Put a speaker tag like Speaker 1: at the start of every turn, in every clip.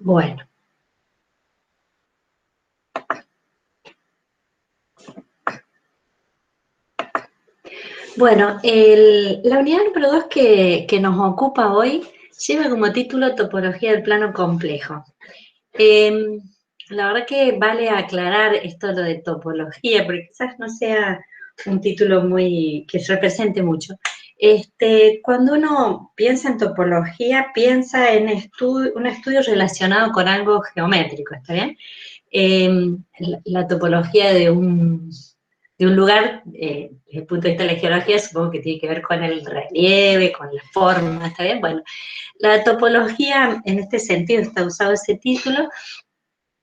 Speaker 1: Bueno. Bueno, la unidad número 2 que nos ocupa hoy lleva como título Topología del plano complejo. La verdad que vale aclarar esto lo de topología, porque quizás no sea un título que se represente mucho. Cuando uno piensa en topología, piensa en un estudio relacionado con algo geométrico, ¿está bien? La topología de un lugar, desde el punto de vista de la geología, supongo que tiene que ver con el relieve, con la forma, ¿está bien? Bueno, la topología, en este sentido, está usado ese título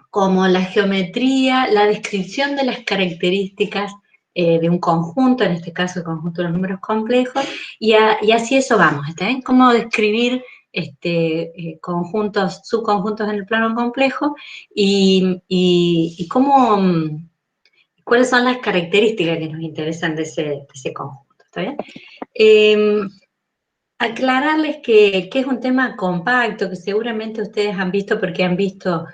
Speaker 1: como la geometría, la descripción de las características de un conjunto, en este caso el conjunto de los números complejos, y así eso vamos, ¿está bien? Cómo describir conjuntos, subconjuntos en el plano complejo y cómo, cuáles son las características que nos interesan de ese conjunto, ¿está bien? Aclararles que es un tema compacto, que seguramente ustedes han visto porque han visto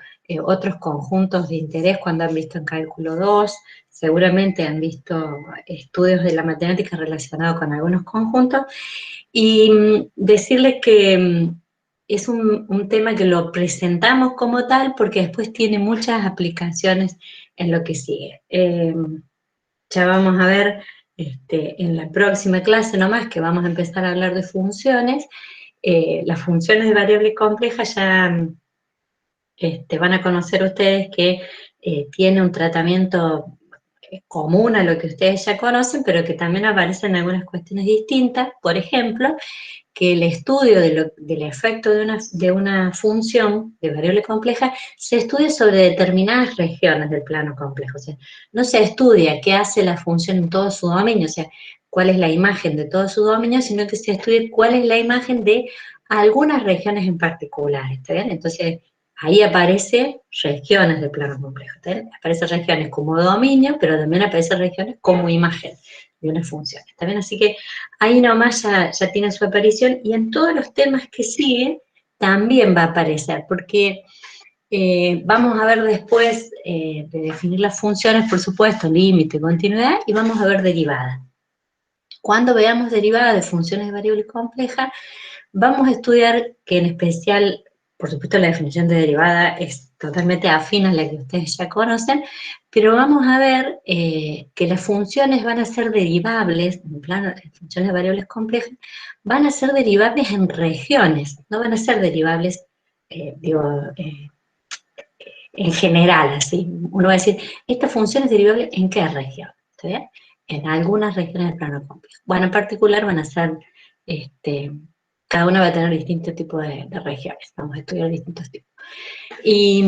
Speaker 1: otros conjuntos de interés cuando han visto en cálculo 2, seguramente han visto estudios de la matemática relacionados con algunos conjuntos, y decirles que es un tema que lo presentamos como tal porque después tiene muchas aplicaciones en lo que sigue. Ya vamos a ver en la próxima clase nomás que vamos a empezar a hablar de funciones. Las funciones de variable compleja ya van a conocer ustedes que tiene un tratamiento común a lo que ustedes ya conocen, pero que también aparecen algunas cuestiones distintas. Por ejemplo, que el estudio del efecto de una función de variable compleja se estudia sobre determinadas regiones del plano complejo. O sea, no se estudia qué hace la función en todo su dominio, o sea, cuál es la imagen de todo su dominio, sino que se estudia cuál es la imagen de algunas regiones en particular, ¿está bien? Entonces, ahí aparecen regiones del plano complejo, ¿está bien? Aparecen regiones como dominio, pero también aparecen regiones como imagen de una función, ¿está bien? Así que ahí nomás ya tiene su aparición, y en todos los temas que siguen también va a aparecer, porque vamos a ver después de definir las funciones, por supuesto, límite, continuidad, y vamos a ver derivadas. Cuando veamos derivadas de funciones de variable compleja, vamos a estudiar que en especial, por supuesto, la definición de derivada es totalmente afín a la que ustedes ya conocen, pero vamos a ver que las funciones van a ser derivables, en plano de funciones de variables complejas, van a ser derivables en regiones, no van a ser derivables, en general, así. Uno va a decir, esta función es derivable ¿en qué región? ¿Está bien? En algunas regiones del plano complejo. Bueno, en particular van a ser, cada una va a tener distintos tipos de regiones, vamos a estudiar distintos tipos. Y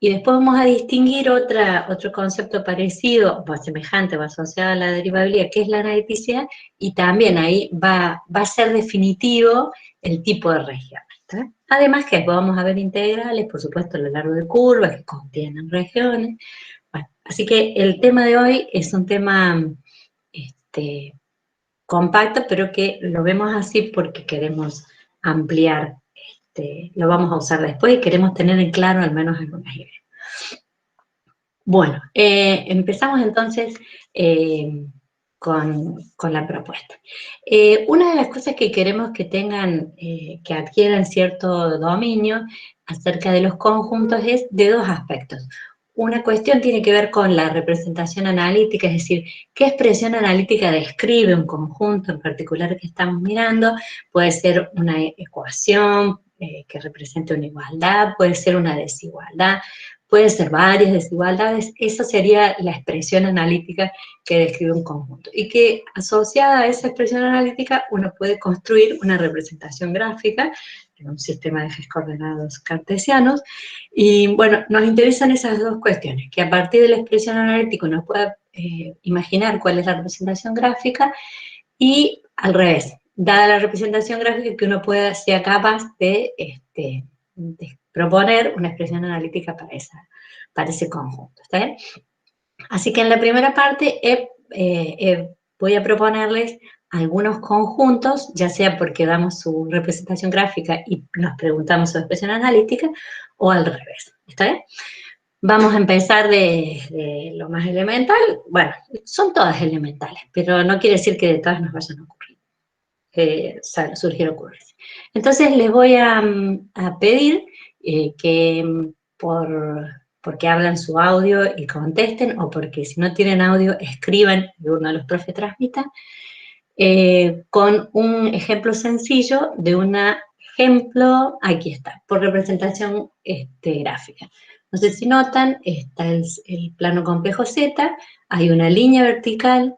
Speaker 1: después vamos a distinguir otro concepto parecido, o semejante, o asociado a la derivabilidad, que es la analiticidad, y también ahí va a ser definitivo el tipo de región. ¿Está? Además que después vamos a ver integrales, por supuesto, a lo largo de curvas que contienen regiones. Bueno, así que el tema de hoy es un tema compacto, pero que lo vemos así porque queremos ampliar, lo vamos a usar después y queremos tener en claro al menos algunas ideas. Bueno, empezamos entonces con la propuesta. Una de las cosas que queremos que tengan, que adquieran cierto dominio acerca de los conjuntos es de dos aspectos. Una cuestión tiene que ver con la representación analítica, es decir, qué expresión analítica describe un conjunto en particular que estamos mirando. Puede ser una ecuación que represente una igualdad, puede ser una desigualdad, puede ser varias desigualdades. Esa sería la expresión analítica que describe un conjunto. Y que asociada a esa expresión analítica uno puede construir una representación gráfica en un sistema de ejes coordenados cartesianos. Y bueno, nos interesan esas dos cuestiones, que a partir de la expresión analítica uno pueda imaginar cuál es la representación gráfica, y al revés, dada la representación gráfica, que uno sea capaz de proponer una expresión analítica para ese conjunto, ¿está bien? Así que en la primera parte voy a proponerles algunos conjuntos, ya sea porque damos su representación gráfica y nos preguntamos su expresión analítica, o al revés, ¿está bien? Vamos a empezar de lo más elemental. Bueno, son todas elementales, pero no quiere decir que de todas nos vayan a ocurrir, surgir ocurrencias. Entonces les voy a pedir que porque hablan su audio y contesten, o porque si no tienen audio, escriban y uno de los profes transmita, con un ejemplo sencillo de un ejemplo, aquí está, por representación gráfica. No sé si notan, está el plano complejo Z, hay una línea vertical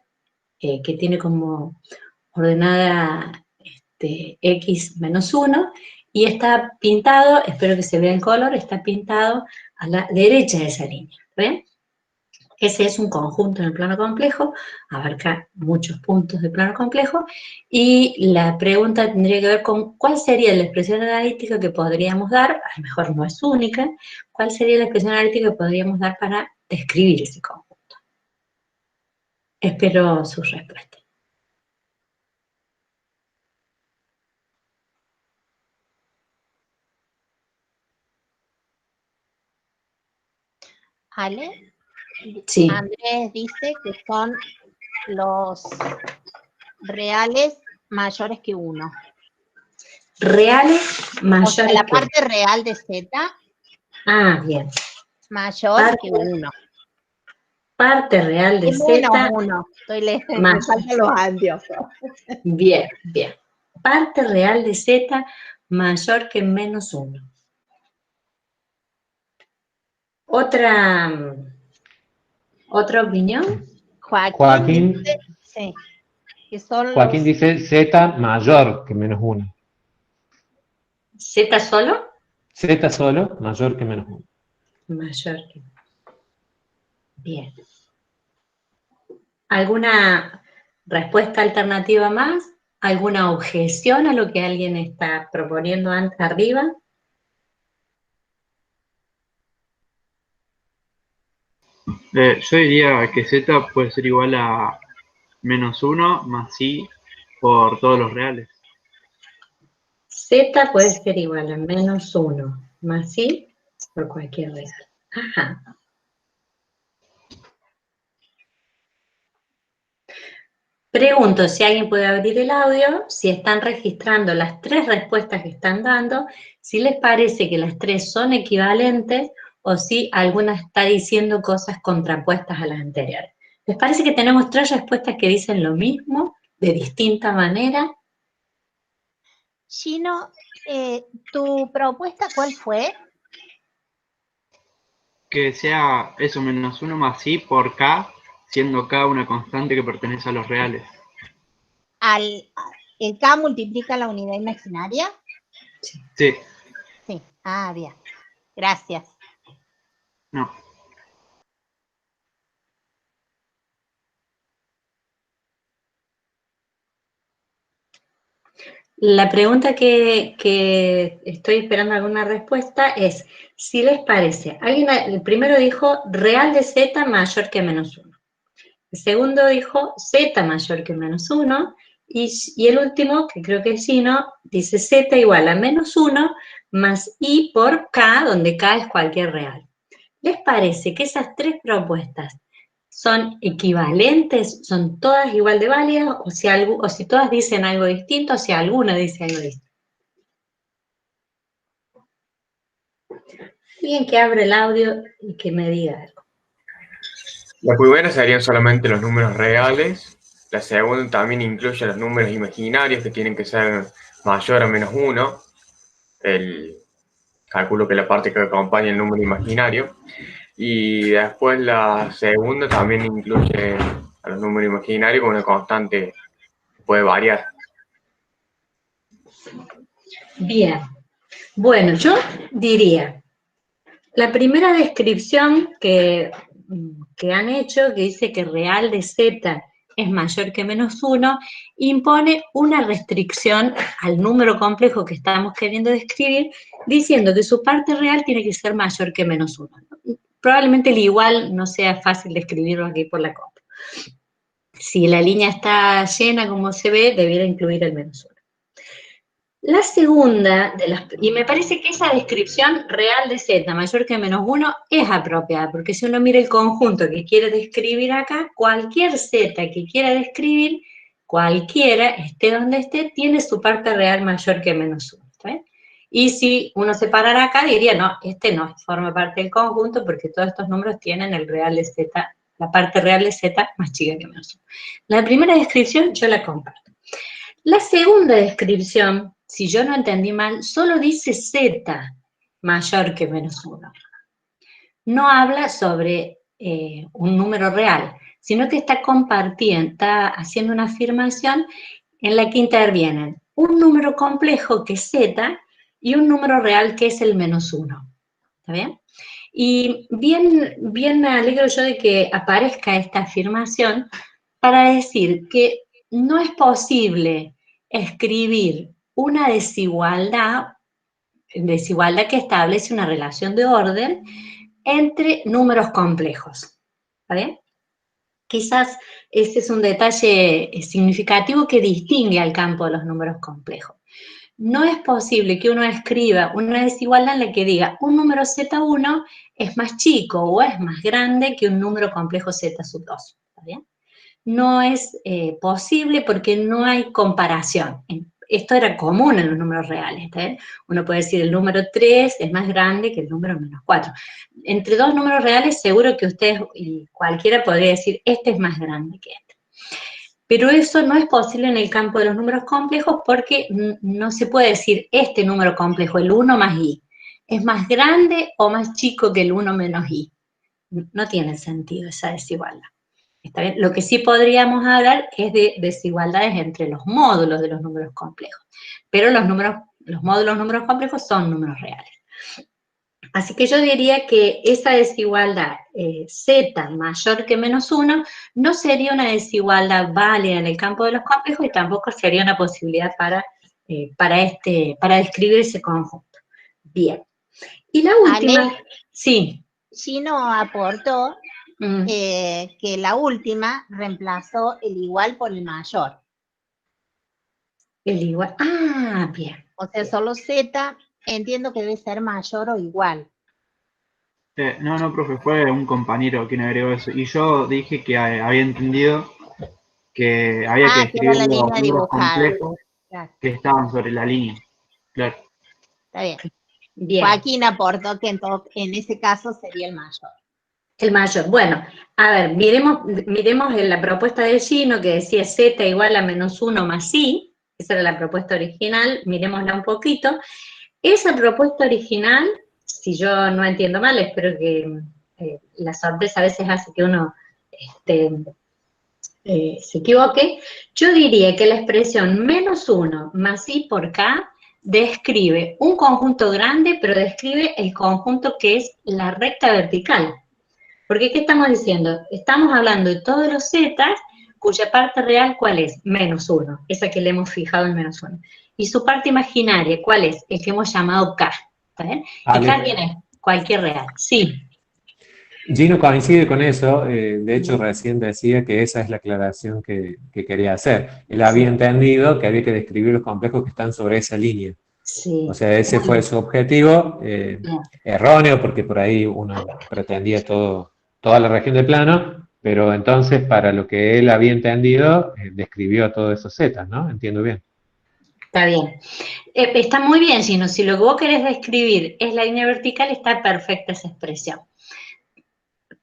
Speaker 1: que tiene como ordenada X menos 1, y está pintado, espero que se vea en color, está pintado a la derecha de esa línea, ¿ven? Ese es un conjunto en el plano complejo, abarca muchos puntos del plano complejo, y la pregunta tendría que ver con cuál sería la expresión analítica que podríamos dar, a lo mejor no es única, cuál sería la expresión analítica que podríamos dar para describir ese conjunto. Espero su respuesta.
Speaker 2: Ale,
Speaker 1: Sí.
Speaker 2: Andrés dice que son los reales mayores que 1.
Speaker 1: Reales mayores,
Speaker 2: o sea, la parte real de Z.
Speaker 1: Ah, bien.
Speaker 2: Mayor que 1.
Speaker 1: Parte real de Z.
Speaker 2: Menos 1. Estoy leyendo, me faltan los anteojos.
Speaker 1: Bien, bien. Parte real de Z mayor que menos 1. ¿Otra opinión?
Speaker 2: Joaquín dice, sí, que son
Speaker 3: Joaquín dice Z mayor que menos 1.
Speaker 1: ¿Z solo?
Speaker 3: Z solo, mayor que menos 1.
Speaker 1: Mayor que. Bien. ¿Alguna respuesta alternativa más? ¿Alguna objeción a lo que alguien está proponiendo arriba?
Speaker 4: Yo diría que Z puede ser igual a menos 1 más I por todos los reales.
Speaker 1: Z puede ser igual a menos 1 más I por cualquier real. Ajá. Pregunto si alguien puede abrir el audio, si están registrando las 3 respuestas que están dando, si les parece que las 3 son equivalentes o si alguna está diciendo cosas contrapuestas a las anteriores. ¿Les parece que tenemos 3 respuestas que dicen lo mismo, de distinta manera?
Speaker 2: Gino, ¿tu propuesta cuál fue?
Speaker 4: Que sea eso, menos 1 más I por K, siendo K una constante que pertenece a los reales.
Speaker 2: ¿El K multiplica la unidad imaginaria?
Speaker 4: Sí.
Speaker 2: Sí. Ah, bien. Gracias.
Speaker 4: No.
Speaker 1: La pregunta que estoy esperando alguna respuesta es, si les parece, el primero dijo real de Z mayor que menos 1. El segundo dijo Z mayor que menos 1, y el último, que creo que es Gino, dice Z igual a menos 1 más I por K, donde K es cualquier real. ¿Les parece que esas 3 propuestas son equivalentes, son todas igual de válidas, o si todas dicen algo distinto, o si alguna dice algo distinto? Alguien que abra el audio y que me diga algo.
Speaker 5: La primera serían solamente los números reales. La segunda también incluye los números imaginarios que tienen que ser mayor a menos 1. Calculo que la parte que acompaña el número imaginario. Y después la segunda también incluye a los números imaginarios con una constante que puede variar.
Speaker 1: Bien. Bueno, yo diría, la primera descripción que han hecho, que dice que real de Z es mayor que menos 1, impone una restricción al número complejo que estamos queriendo describir, diciendo que su parte real tiene que ser mayor que menos 1. Probablemente el igual no sea fácil de escribirlo aquí por la copia. Si la línea está llena, como se ve, debiera incluir el -1. La segunda, y me parece que esa descripción real de z mayor que -1 es apropiada, porque si uno mira el conjunto que quiere describir acá, cualquier z que quiera describir, cualquiera, esté donde esté, tiene su parte real mayor que -1. ¿Está bien? Y si uno se parara acá, diría, no, este no forma parte del conjunto, porque todos estos números tienen el real de z, la parte real de z más chica que -1. La primera descripción yo la comparto. La segunda descripción, si yo no entendí mal, solo dice z mayor que -1. No habla sobre un número real, sino que está compartiendo, está haciendo una afirmación en la que intervienen un número complejo que es z y un número real que es el -1. ¿Está bien? Y bien me alegro yo de que aparezca esta afirmación para decir que no es posible escribir una desigualdad que establece una relación de orden entre números complejos. ¿Está bien? Quizás ese es un detalle significativo que distingue al campo de los números complejos. No es posible que uno escriba una desigualdad en la que diga un número z1 es más chico o es más grande que un número complejo z sub 2. ¿Está bien? No es posible porque no hay comparación. Esto era común en los números reales. ¿Está bien? Uno puede decir el número 3 es más grande que el número -4. Entre dos números reales seguro que ustedes y cualquiera podría decir este es más grande que este. Pero eso no es posible en el campo de los números complejos porque no se puede decir este número complejo, el 1 más i, es más grande o más chico que el 1 menos i. No tiene sentido esa desigualdad. ¿Está bien? Lo que sí podríamos hablar es de desigualdades entre los módulos de los números complejos. Pero los módulos de los números complejos son números reales. Así que yo diría que esa desigualdad z mayor que -1 no sería una desigualdad válida en el campo de los complejos y tampoco sería una posibilidad para describir ese conjunto. Bien. Y la última,
Speaker 2: Ale,
Speaker 1: sí.
Speaker 2: Gino aportó que la última reemplazó el igual por el mayor.
Speaker 1: El igual, bien.
Speaker 2: O sea, solo z entiendo que debe ser mayor o igual.
Speaker 4: No, profe, fue un compañero quien agregó eso. Y yo dije que había entendido que había que
Speaker 2: Que era
Speaker 4: escribir
Speaker 2: la
Speaker 4: los
Speaker 2: línea
Speaker 4: números
Speaker 2: dibujada.
Speaker 4: complejos
Speaker 2: Claro,
Speaker 4: que estaban sobre la línea. Claro.
Speaker 2: está bien.
Speaker 1: Bien.
Speaker 2: Joaquín aportó que en ese caso sería el mayor.
Speaker 1: El mayor. Bueno, a ver, miremos en la propuesta de Gino que decía z igual a -1 más i. Esa era la propuesta original, miremosla un poquito. Esa propuesta original, si yo no entiendo mal, espero que la sorpresa a veces hace que uno se equivoque, yo diría que la expresión -1 más i por k describe un conjunto grande, pero describe el conjunto que es la recta vertical. Porque, ¿qué estamos diciendo? Estamos hablando de todos los zetas, cuya parte real, ¿cuál es? -1, esa que le hemos fijado en -1. Y su parte imaginaria, ¿cuál es? El que hemos llamado k. ¿Está bien? ¿Y k quién es? Cualquier real. Sí.
Speaker 3: Gino coincide con eso, de hecho recién decía que esa es la aclaración que quería hacer. Él había entendido que había que describir los complejos que están sobre esa línea.
Speaker 1: Sí.
Speaker 3: O sea, ese fue su objetivo, erróneo porque por ahí uno pretendía toda la región de plano, pero entonces para lo que él había entendido, describió todos esos zetas, ¿no? Entiendo bien.
Speaker 1: Está bien. Está muy bien, Gino. Si lo que vos querés describir es la línea vertical, está perfecta esa expresión.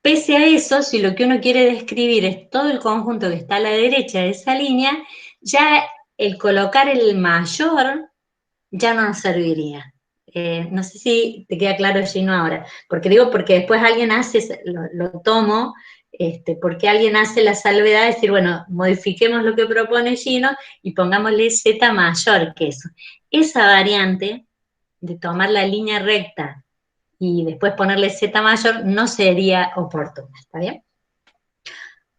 Speaker 1: Pese a eso, si lo que uno quiere describir es todo el conjunto que está a la derecha de esa línea, ya el colocar el mayor ya no nos serviría. No sé si te queda claro, Gino, ahora. Porque después alguien hace, lo tomo, porque alguien hace la salvedad de decir, bueno, modifiquemos lo que propone Gino y pongámosle z mayor que eso. Esa variante de tomar la línea recta y después ponerle z mayor no sería oportuna, ¿está bien?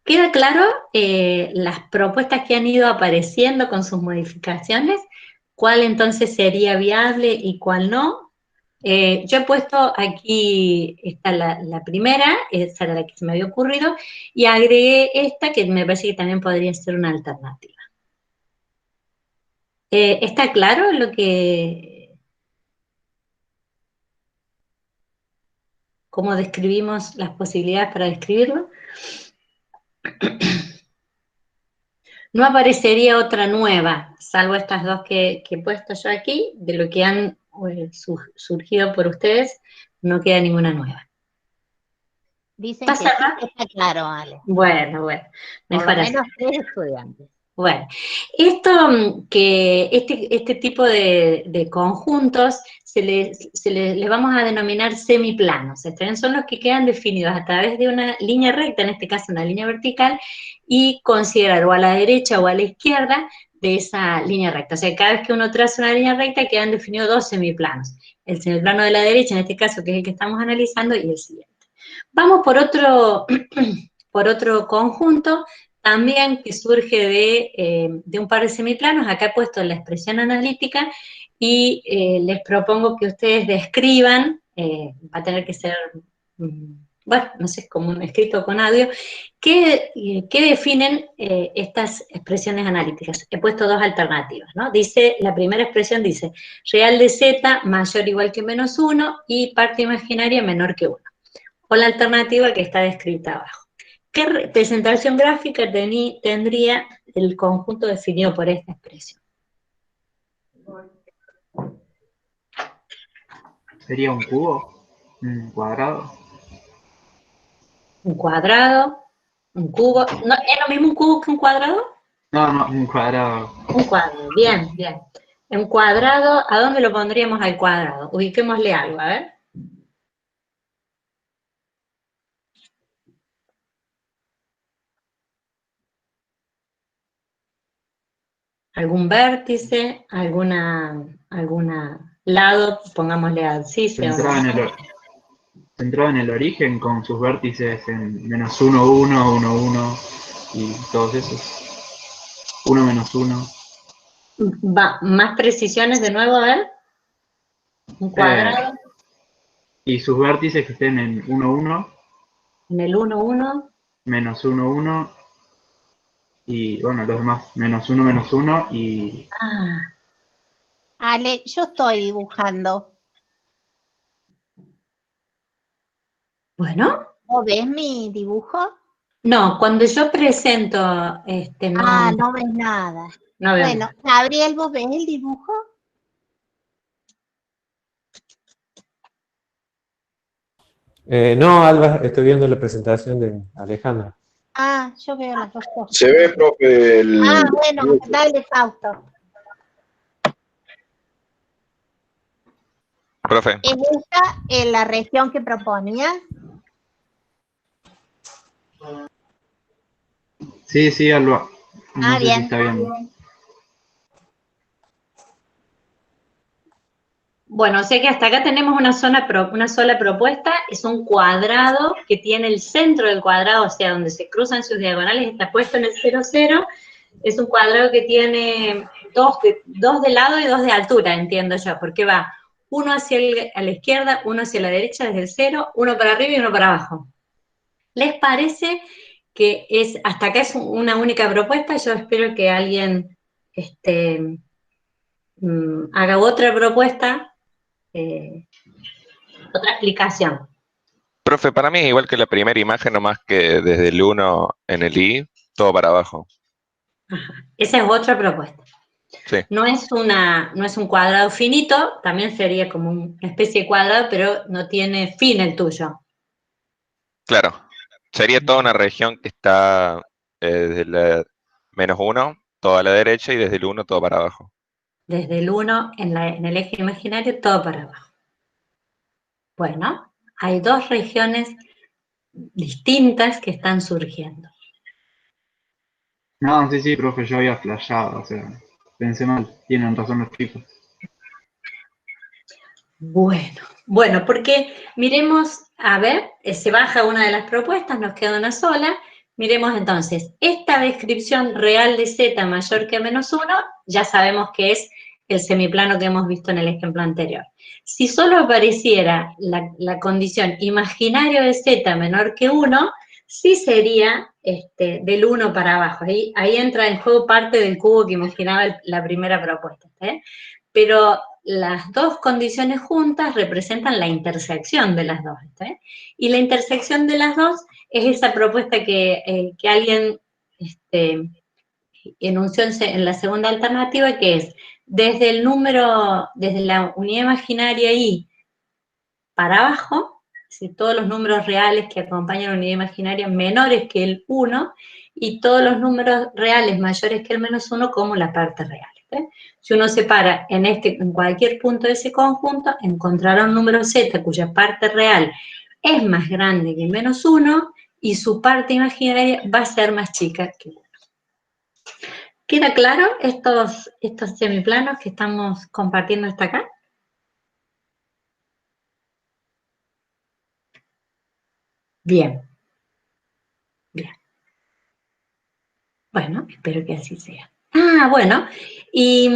Speaker 1: ¿Queda claro las propuestas que han ido apareciendo con sus modificaciones? ¿Cuál entonces sería viable y cuál no? Yo he puesto aquí, está la primera, esa era la que se me había ocurrido, y agregué esta que me parece que también podría ser una alternativa. ¿Está claro lo que... cómo describimos las posibilidades para describirlo? No aparecería otra nueva, salvo estas dos que he puesto yo aquí, de lo que han surgido por ustedes, no queda ninguna nueva.
Speaker 2: Dicen que sí, está claro, Ale.
Speaker 1: Bueno,
Speaker 2: mejor. Por lo menos 3 estudiantes.
Speaker 1: Bueno, este tipo de conjuntos les vamos a denominar semiplanos. Son los que quedan definidos a través de una línea recta, en este caso una línea vertical, y considerar o a la derecha o a la izquierda de esa línea recta. O sea, cada vez que uno traza una línea recta quedan definidos 2 semiplanos. El semiplano de la derecha, en este caso, que es el que estamos analizando, y el siguiente. Vamos por otro conjunto, también que surge de un par de semiplanos. Acá he puesto la expresión analítica y les propongo que ustedes describan, va a tener que ser, bueno, no sé, como un escrito con audio, ¿qué definen estas expresiones analíticas? He puesto 2 alternativas, ¿no? La primera expresión dice, real de z mayor o igual que menos 1 y parte imaginaria menor que 1. O la alternativa que está descrita abajo. ¿Qué representación gráfica tendría el conjunto definido por esta expresión?
Speaker 4: ¿Sería un cubo? ¿Un cuadrado?
Speaker 1: ¿Un cuadrado? ¿Un cubo? ¿No, ¿es lo mismo un cubo que un cuadrado?
Speaker 4: No, un cuadrado.
Speaker 1: Un cuadrado, bien. Un cuadrado, ¿a dónde lo pondríamos al cuadrado? Ubiquémosle algo, a ver. ¿Algún vértice? ¿Alguna lado? Pongámosle abscissa.
Speaker 4: Centrado en el origen con sus vértices en menos 1, 1, 1, 1 y todos esos. 1, menos 1.
Speaker 1: Va, más precisiones de nuevo, a ver. Un cuadrado.
Speaker 4: Y sus vértices que estén en 1, 1.
Speaker 1: En el 1, 1.
Speaker 4: Menos 1, 1. Y bueno, los demás. Menos 1, menos 1 y...
Speaker 2: Ale, yo estoy dibujando.
Speaker 1: Bueno.
Speaker 2: ¿No ves mi dibujo?
Speaker 1: No, cuando yo presento, no.
Speaker 2: No ves nada.
Speaker 1: No veo
Speaker 2: bueno,
Speaker 1: nada.
Speaker 2: Gabriel, ¿vos ves el dibujo?
Speaker 3: No, Alba, estoy viendo la presentación de Alejandra.
Speaker 2: Yo veo las dos cosas.
Speaker 6: Se ve, profe,
Speaker 2: bueno, dale, Fausto.
Speaker 7: Profe.
Speaker 2: ¿Es esta la región que proponías?
Speaker 4: Sí, Alba. No sé
Speaker 2: bien.
Speaker 4: si está bien.
Speaker 1: Bueno, o sea que hasta acá tenemos una sola propuesta, es un cuadrado que tiene el centro del cuadrado, o sea, donde se cruzan sus diagonales, está puesto en el 0, 0, es un cuadrado que tiene dos de lado y 2 de altura, entiendo yo, porque va uno a la izquierda, uno hacia la derecha desde el 0, uno para arriba y uno para abajo. ¿Les parece que hasta acá es una única propuesta? Yo espero que alguien haga otra propuesta, otra explicación.
Speaker 7: Profe, para mí es igual que la primera imagen, nomás que desde el 1 en el I, todo para abajo.
Speaker 1: Ajá. Esa es otra propuesta.
Speaker 7: Sí.
Speaker 1: No es un cuadrado finito, también sería como una especie de cuadrado, pero no tiene fin el tuyo.
Speaker 7: Claro. Sería toda una región que está desde la menos 1, todo a la derecha, y desde el 1, todo para abajo.
Speaker 1: Desde el 1 en el eje imaginario, todo para abajo. Bueno, hay 2 regiones distintas que están surgiendo.
Speaker 4: No, sí, profe, yo había flashado, o sea, pensé mal, tienen razón los chicos.
Speaker 1: Bueno, porque miremos, a ver, se baja una de las propuestas, nos queda una sola. Miremos entonces, esta descripción real de z mayor que menos 1, ya sabemos que es el semiplano que hemos visto en el ejemplo anterior. si solo apareciera la condición imaginario de z menor que 1, sí sería del 1 para abajo. Ahí entra en juego parte del cubo que imaginaba la primera propuesta. Pero las dos condiciones juntas representan la intersección de las dos. Y la intersección de las dos es esa propuesta que alguien enunció en la segunda alternativa, que es desde la unidad imaginaria i para abajo, todos los números reales que acompañan a la unidad imaginaria menores que el 1, y todos los números reales mayores que el menos 1 como la parte real. Si uno separa en cualquier punto de ese conjunto, encontrará un número z cuya parte real es más grande que menos 1 y su parte imaginaria va a ser más chica que 1. ¿Queda claro estos semiplanos que estamos compartiendo hasta acá? Bien. Bien. Bueno, espero que así sea. Bueno, y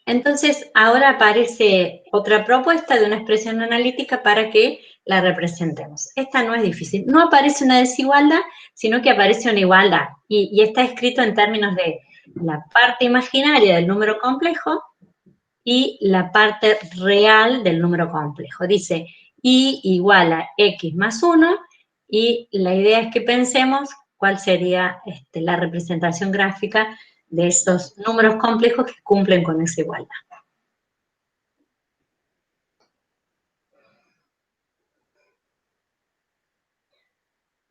Speaker 1: entonces ahora aparece otra propuesta de una expresión analítica para que la representemos. Esta no es difícil. No aparece una desigualdad, sino que aparece una igualdad. Y está escrito en términos de la parte imaginaria del número complejo y la parte real del número complejo. Dice y igual a x más 1, y la idea es que pensemos cuál sería la representación gráfica de esos números complejos que cumplen con esa igualdad.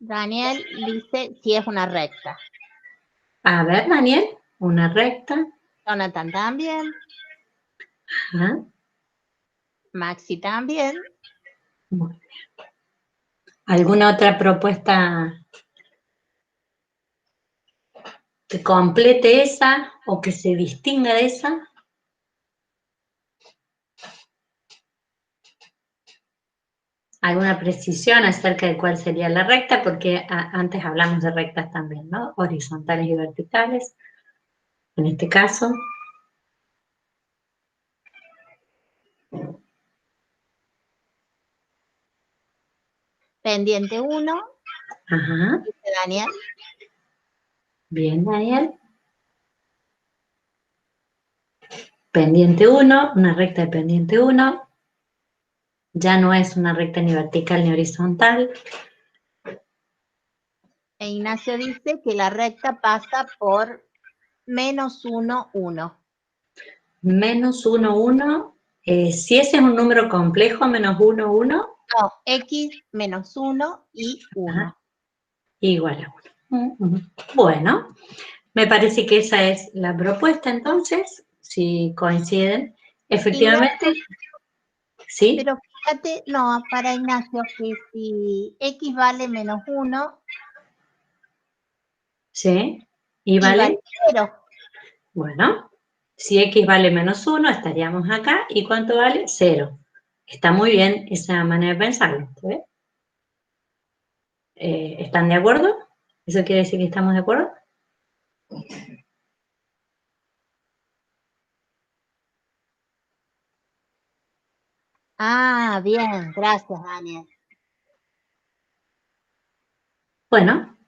Speaker 2: Daniel dice si es una recta.
Speaker 1: A ver, Daniel, una recta.
Speaker 2: Jonathan también.
Speaker 1: Ajá.
Speaker 2: Maxi también.
Speaker 1: Muy bien. ¿Alguna otra propuesta que complete esa o que se distinga de esa? ¿Alguna precisión acerca de cuál sería la recta? Porque antes hablamos de rectas también, ¿no? Horizontales y verticales, en este caso.
Speaker 2: Pendiente 1.
Speaker 1: Ajá.
Speaker 2: Dice Daniel.
Speaker 1: Bien, Daniel. Pendiente 1, una recta de pendiente 1. Ya no es una recta ni vertical ni horizontal.
Speaker 2: E Ignacio dice que la recta pasa por menos 1, 1.
Speaker 1: Menos 1, 1. Si ese es un número complejo, menos 1, 1.
Speaker 2: No, x menos 1 y 1.
Speaker 1: Ajá. Igual a 1. Bueno, me parece que esa es la propuesta entonces, si coinciden. Efectivamente, ¿sí?
Speaker 2: Pero fíjate, no, para Ignacio, que si x vale menos 1,
Speaker 1: ¿Sí? ¿Y vale?
Speaker 2: 0.
Speaker 1: Bueno, si x vale menos 1, estaríamos acá. ¿Y cuánto vale? 0. Está muy bien esa manera de pensarlo. ¿Sí? ¿Están de acuerdo? ¿Eso quiere decir que estamos de acuerdo?
Speaker 2: Ah, bien, gracias, Daniel.
Speaker 1: Bueno.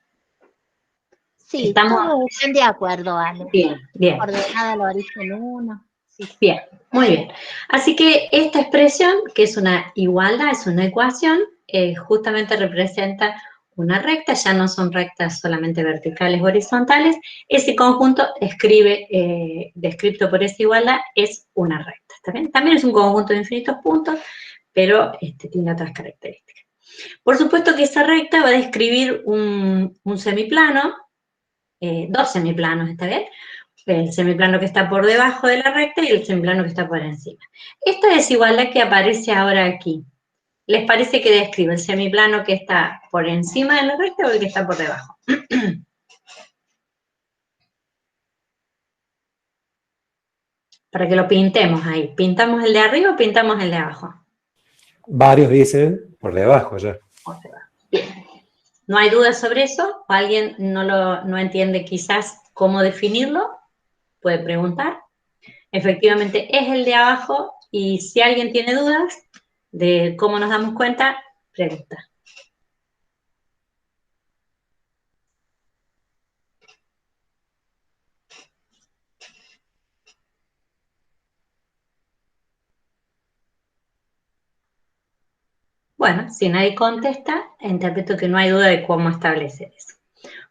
Speaker 2: Sí,
Speaker 1: Estamos...
Speaker 2: todos están de acuerdo, Ale.
Speaker 1: Bien, bien.
Speaker 2: Ordenada al origen 1. Sí.
Speaker 1: Bien, muy bien. Así que esta expresión, que es una igualdad, es una ecuación, justamente representa una recta, ya no son rectas solamente verticales o horizontales. Ese conjunto descrito por esa igualdad, es una recta. ¿Está bien? También es un conjunto de infinitos puntos, pero tiene otras características. Por supuesto que esa recta va a describir un semiplano, dos semiplanos, ¿está bien? El semiplano que está por debajo de la recta y el semiplano que está por encima. Esta desigualdad que aparece ahora aquí, ¿les parece que describe el semiplano que está por encima de la recta o el que está por debajo? Para que lo pintemos ahí. ¿Pintamos el de arriba o pintamos el de abajo?
Speaker 3: Varios dicen por debajo ya.
Speaker 1: Por debajo. Bien. ¿No hay duda sobre eso? ¿O alguien no entiende quizás cómo definirlo? Puede preguntar. Efectivamente, es el de abajo y si alguien tiene dudas de cómo nos damos cuenta, pregunta. Bueno, si nadie contesta, interpreto que no hay duda de cómo establecer eso.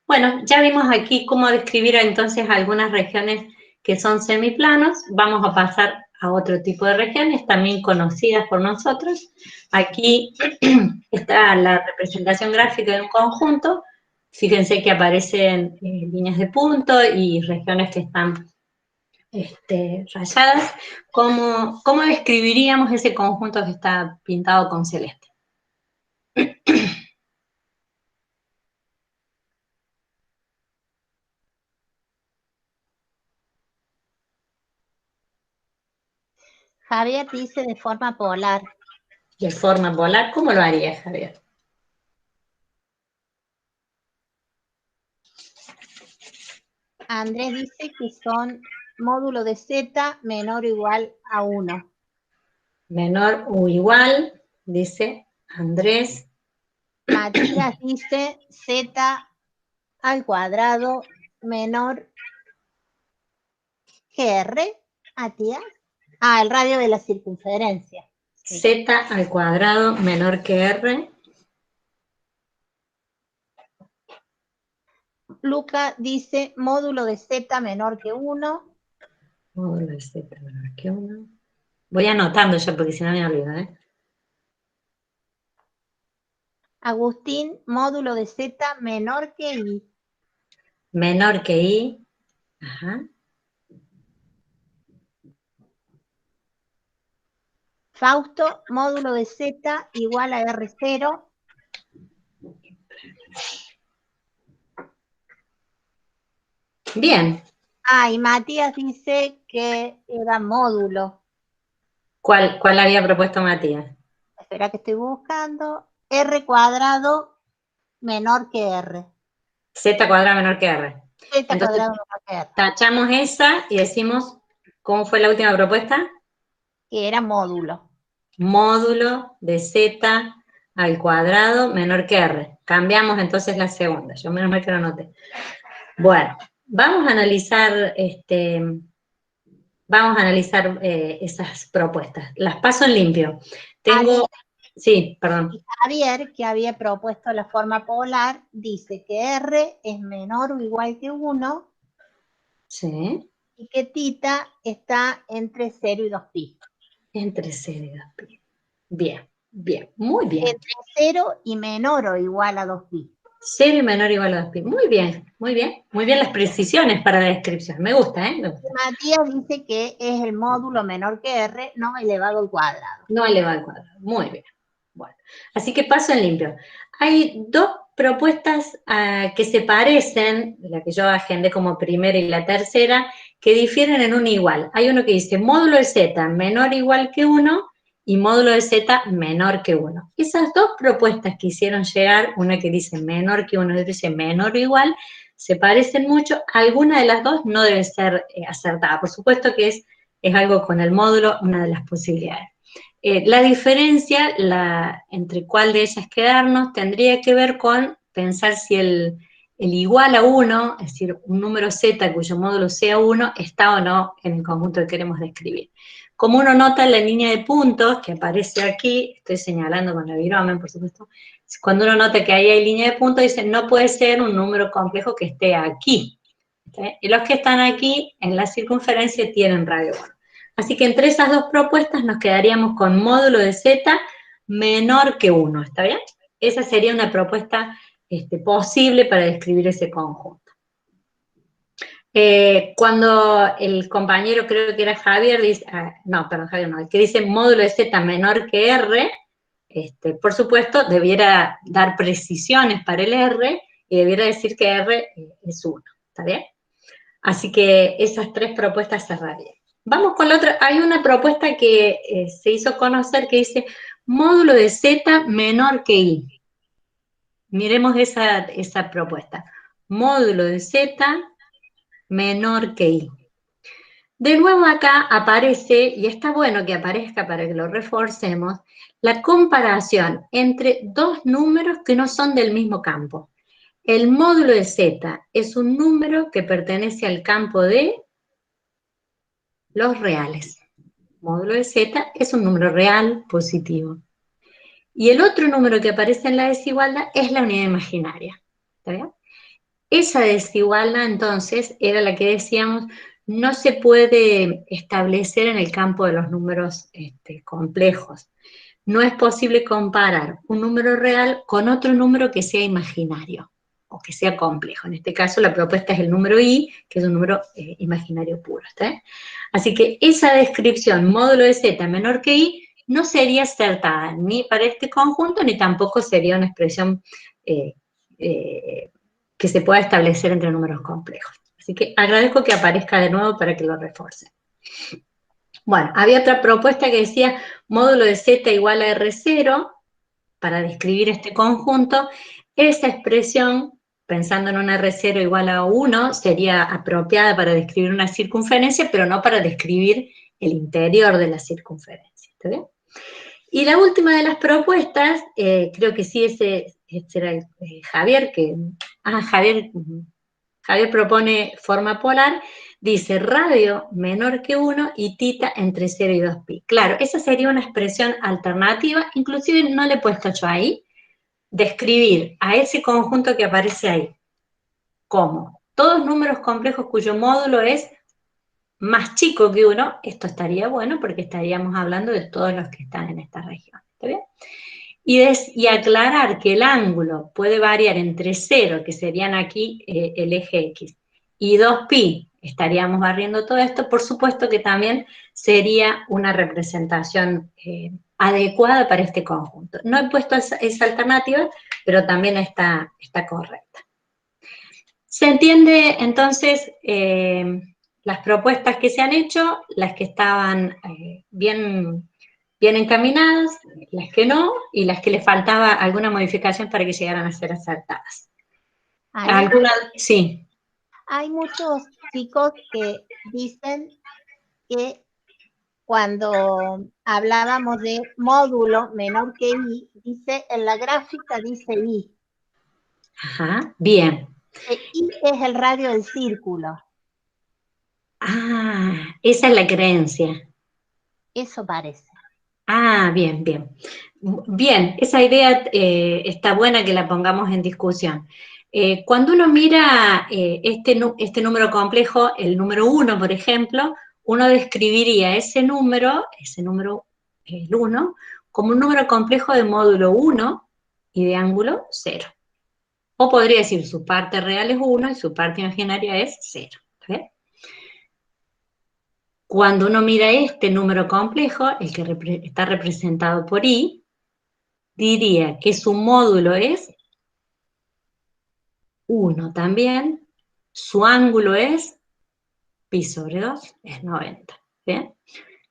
Speaker 1: Bueno, ya vimos aquí cómo describir entonces algunas regiones que son semiplanos. Vamos a pasar a otro tipo de regiones, también conocidas por nosotros. Aquí está la representación gráfica de un conjunto. Fíjense que aparecen líneas de punto y regiones que están rayadas. ¿Cómo describiríamos ese conjunto que está pintado con celeste?
Speaker 2: Javier dice de forma polar.
Speaker 1: De forma polar, ¿cómo lo haría, Javier?
Speaker 2: Andrés dice que son módulo de z menor o igual a 1.
Speaker 1: Menor o igual, dice Andrés.
Speaker 2: Matías dice z al cuadrado menor que r. Matías. Ah, el radio de la circunferencia. Sí.
Speaker 1: Z al cuadrado menor que R.
Speaker 2: Luca dice módulo de z menor que 1.
Speaker 1: Módulo de Z menor que 1. Voy anotando ya porque si no me olvido, ¿eh?
Speaker 2: Agustín, módulo de z menor que i.
Speaker 1: Menor que I. Ajá.
Speaker 2: Fausto, módulo de z igual a R0.
Speaker 1: Bien.
Speaker 2: Ah, y Matías dice que era módulo.
Speaker 1: ¿Cuál había propuesto Matías?
Speaker 2: Espera que estoy buscando. R cuadrado menor que R.
Speaker 1: Z cuadrado menor que R.
Speaker 2: Z
Speaker 1: Entonces,
Speaker 2: cuadrado menor que R.
Speaker 1: tachamos esa y decimos, ¿cómo fue la última propuesta?
Speaker 2: Que era módulo.
Speaker 1: Módulo de Z al cuadrado menor que R. Cambiamos entonces la segunda. Yo menos mal que lo anoté. Bueno, vamos a analizar esas propuestas. Las paso en limpio. Tengo, sí, perdón.
Speaker 2: Y Javier, que había propuesto la forma polar, dice que R es menor o igual que 1.
Speaker 1: Sí.
Speaker 2: Y que tita está entre 0 y 2pi.
Speaker 1: Entre 0 y 2pi. Bien, bien, muy bien.
Speaker 2: Entre 0 y menor o igual a 2pi.
Speaker 1: 0 y menor o igual a 2pi. Muy bien, muy bien. Muy bien las precisiones para la descripción. Me gusta, ¿eh? Me gusta.
Speaker 2: Matías dice que es el módulo menor que R, no elevado al cuadrado.
Speaker 1: No elevado al cuadrado. Muy bien. Bueno, así que paso en limpio. Hay dos propuestas que se parecen, la que yo agendé como primera y la tercera, que difieren en un igual. Hay uno que dice módulo de Z menor o igual que 1 y módulo de Z menor que 1. Esas dos propuestas que hicieron llegar, una que dice menor que 1 y otra dice menor o igual, se parecen mucho. Alguna de las dos no debe ser acertada. Por supuesto que es algo con el módulo, una de las posibilidades. La diferencia entre cuál de ellas quedarnos tendría que ver con pensar si el igual a 1, es decir, un número z cuyo módulo sea 1, está o no en el conjunto que queremos describir. Como uno nota en la línea de puntos que aparece aquí, estoy señalando con la virome, por supuesto, cuando uno nota que ahí hay línea de puntos, dice no puede ser un número complejo que esté aquí. ¿Okay? Y los que están aquí en la circunferencia tienen radio 1. Así que entre esas dos propuestas nos quedaríamos con módulo de Z menor que 1, ¿está bien? Esa sería una propuesta posible para describir ese conjunto. Cuando el compañero, creo que era Javier, dice, no, perdón, Javier no, el que dice módulo de Z menor que R, por supuesto, debiera dar precisiones para el R y debiera decir que R es 1, ¿está bien? Así que esas tres propuestas cerrarían. Vamos con la otra. Hay una propuesta que se hizo conocer que dice módulo de Z menor que I. Miremos esa propuesta. Módulo de Z menor que I. De nuevo acá aparece, y está bueno que aparezca para que lo reforcemos, la comparación entre dos números que no son del mismo campo. El módulo de z es un número que pertenece al campo de los reales. Módulo de z es un número real positivo. Y el otro número que aparece en la desigualdad es la unidad imaginaria. ¿Está bien? Esa desigualdad, entonces, era la que decíamos, no se puede establecer en el campo de los números complejos. No es posible comparar un número real con otro número que sea imaginario o que sea complejo. En este caso, la propuesta es el número i, que es un número imaginario puro. ¿Está bien? Así que esa descripción, módulo de z menor que i, no sería acertada ni para este conjunto, ni tampoco sería una expresión que se pueda establecer entre números complejos. Así que agradezco que aparezca de nuevo para que lo reforce. Bueno, había otra propuesta que decía módulo de z igual a R0 para describir este conjunto. Esa expresión, pensando en un R0 igual a 1, sería apropiada para describir una circunferencia, pero no para describir el interior de la circunferencia. ¿Está bien? Y la última de las propuestas, creo que sí, ese era Javier, Javier propone forma polar, dice radio menor que 1 y tita entre 0 y 2pi. Claro, esa sería una expresión alternativa, inclusive no le he puesto yo ahí, describir a ese conjunto que aparece ahí como todos números complejos cuyo módulo es más chico que 1, esto estaría bueno porque estaríamos hablando de todos los que están en esta región. ¿Está bien? Y aclarar que el ángulo puede variar entre 0, que serían aquí el eje X, y 2pi, estaríamos barriendo todo esto, por supuesto que también sería una representación adecuada para este conjunto. No he puesto esa alternativa, pero también está correcta. Se entiende entonces las propuestas que se han hecho, las que estaban bien encaminadas, las que no, y las que le faltaba alguna modificación para que llegaran a ser acertadas. ¿Alguna? Sí.
Speaker 2: Hay muchos chicos que dicen que cuando hablábamos de módulo menor que i, dice en la gráfica dice i.
Speaker 1: Ajá, bien.
Speaker 2: I es el radio del círculo.
Speaker 1: Ah, esa es la creencia.
Speaker 2: Eso parece.
Speaker 1: Ah, bien, bien. Bien, esa idea está buena que la pongamos en discusión. Cuando uno mira este número complejo, el número 1, por ejemplo, uno describiría ese número, el 1, como un número complejo de módulo 1 y de ángulo 0. O podría decir su parte real es 1 y su parte imaginaria es 0. ¿Okay? Cuando uno mira este número complejo, el que está representado por i, diría que su módulo es 1 también, su ángulo es pi sobre 2, es 90. ¿Bien?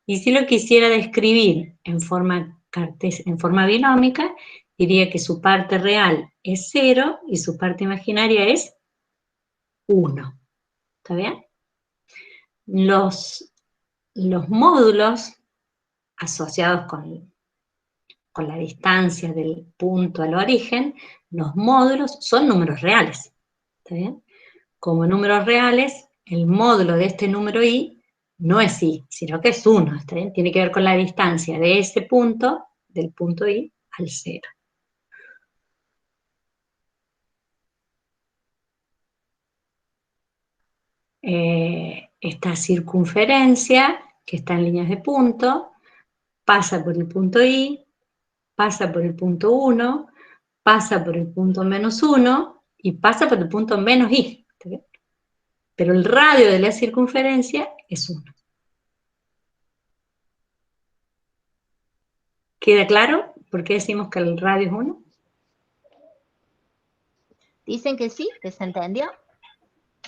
Speaker 1: Y si lo quisiera describir en forma binómica, diría que su parte real es 0 y su parte imaginaria es 1. ¿Está bien? Los módulos asociados con la distancia del punto al origen, los módulos son números reales. ¿Está bien? Como números reales, el módulo de este número i no es i, sino que es 1. ¿Está bien? Tiene que ver con la distancia de ese punto, del punto i, al 0. Esta circunferencia, que está en líneas de punto, pasa por el punto i, pasa por el punto 1, pasa por el punto menos 1 y pasa por el punto menos i. ¿Está bien? Pero el radio de la circunferencia es 1. ¿Queda claro por qué decimos que el radio es 1?
Speaker 2: Dicen que sí, que se entendió.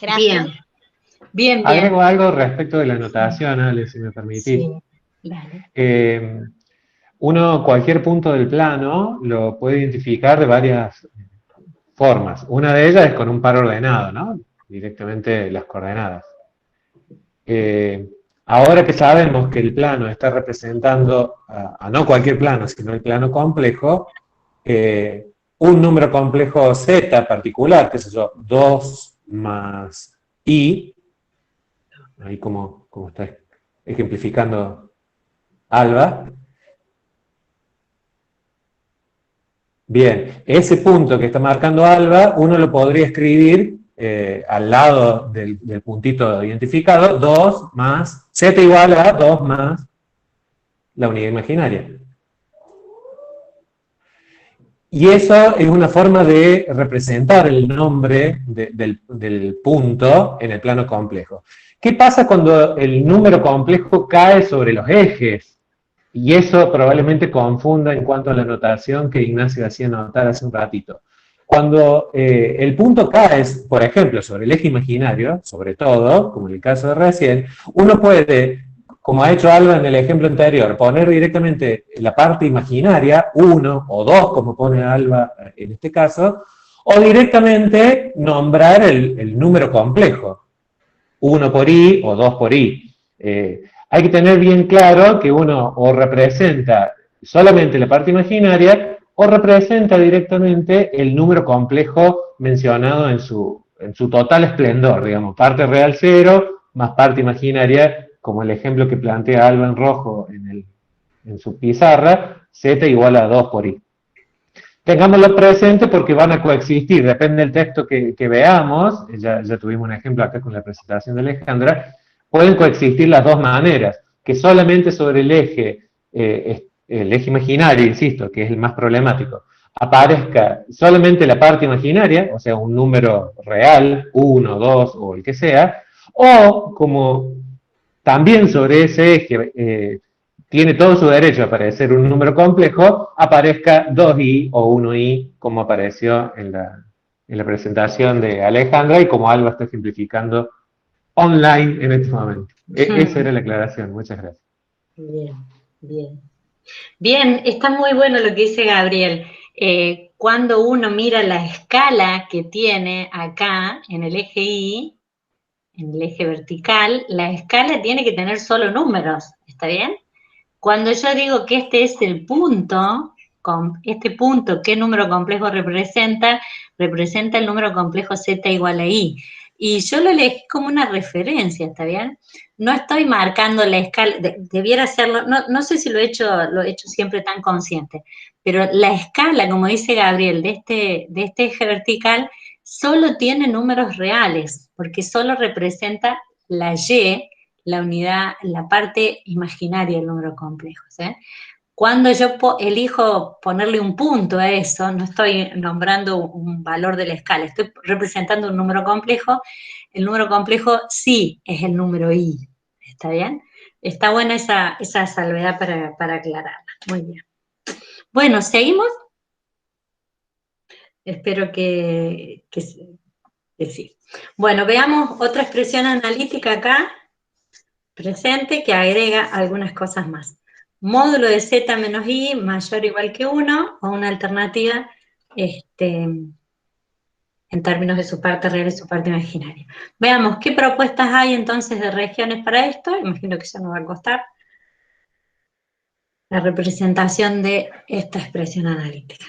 Speaker 2: Gracias.
Speaker 1: Bien.
Speaker 3: Agrego algo respecto de la notación, Ale, si me permitís.
Speaker 1: Sí, dale.
Speaker 3: Cualquier punto del plano lo puede identificar de varias formas. Una de ellas es con un par ordenado, ¿no? Directamente las coordenadas. Ahora que sabemos que el plano está representando a no cualquier plano, sino el plano complejo, un número complejo z particular, qué sé yo, 2 más i, ahí como está ejemplificando Alba. Bien, ese punto que está marcando Alba, uno lo podría escribir al lado del puntito identificado, 2 más, z igual a 2 más la unidad imaginaria. Y eso es una forma de representar el nombre del punto en el plano complejo. ¿Qué pasa cuando el número complejo cae sobre los ejes? Y eso probablemente confunda en cuanto a la notación que Ignacio hacía notar hace un ratito. Cuando el punto cae, por ejemplo, sobre el eje imaginario, sobre todo, como en el caso de recién, uno puede, como ha hecho Alba en el ejemplo anterior, poner directamente la parte imaginaria, 1 o 2, como pone Alba en este caso, o directamente nombrar el número complejo, 1 por i o 2 por i. Hay que tener bien claro que uno o representa solamente la parte imaginaria o representa directamente el número complejo mencionado en su total esplendor, digamos, parte real 0 más parte imaginaria, como el ejemplo que plantea Alba en rojo en su pizarra, z igual a 2 por i. Tengámoslo presente porque van a coexistir, depende del texto que veamos, ya tuvimos un ejemplo acá con la presentación de Alejandra, pueden coexistir las dos maneras, que solamente sobre el eje imaginario, insisto, que es el más problemático, aparezca solamente la parte imaginaria, o sea, un número real, 1, 2 o el que sea, o como también sobre ese eje tiene todo su derecho a aparecer un número complejo, aparezca 2i o 1i, como apareció en la presentación de Alejandra y como Alba está ejemplificando online en este momento. Esa era la aclaración, muchas gracias.
Speaker 1: Bien, bien. Bien, está muy bueno lo que dice Gabriel. Cuando uno mira la escala que tiene acá en el eje Y, en el eje vertical, la escala tiene que tener solo números, ¿está bien? Cuando yo digo que este es el punto, con este punto, ¿qué número complejo representa? Representa el número complejo z igual a i. Y yo lo elegí como una referencia, ¿está bien? No estoy marcando la escala, debiera hacerlo, no sé si lo he hecho siempre tan consciente, pero la escala, como dice Gabriel, de este eje vertical, solo tiene números reales, porque solo representa la y, la unidad, la parte imaginaria del número complejo, ¿sí? Cuando yo elijo ponerle un punto a eso, no estoy nombrando un valor de la escala, estoy representando un número complejo, el número complejo sí es el número i, ¿está bien? Está buena esa salvedad para aclararla, muy bien. Bueno, ¿seguimos? Espero que sí. Bueno, veamos otra expresión analítica acá, presente, que agrega algunas cosas más. Módulo de z menos i mayor o igual que 1, o una alternativa en términos de su parte real y su parte imaginaria. Veamos qué propuestas hay entonces de regiones para esto. Imagino que ya nos va a costar la representación de esta expresión analítica.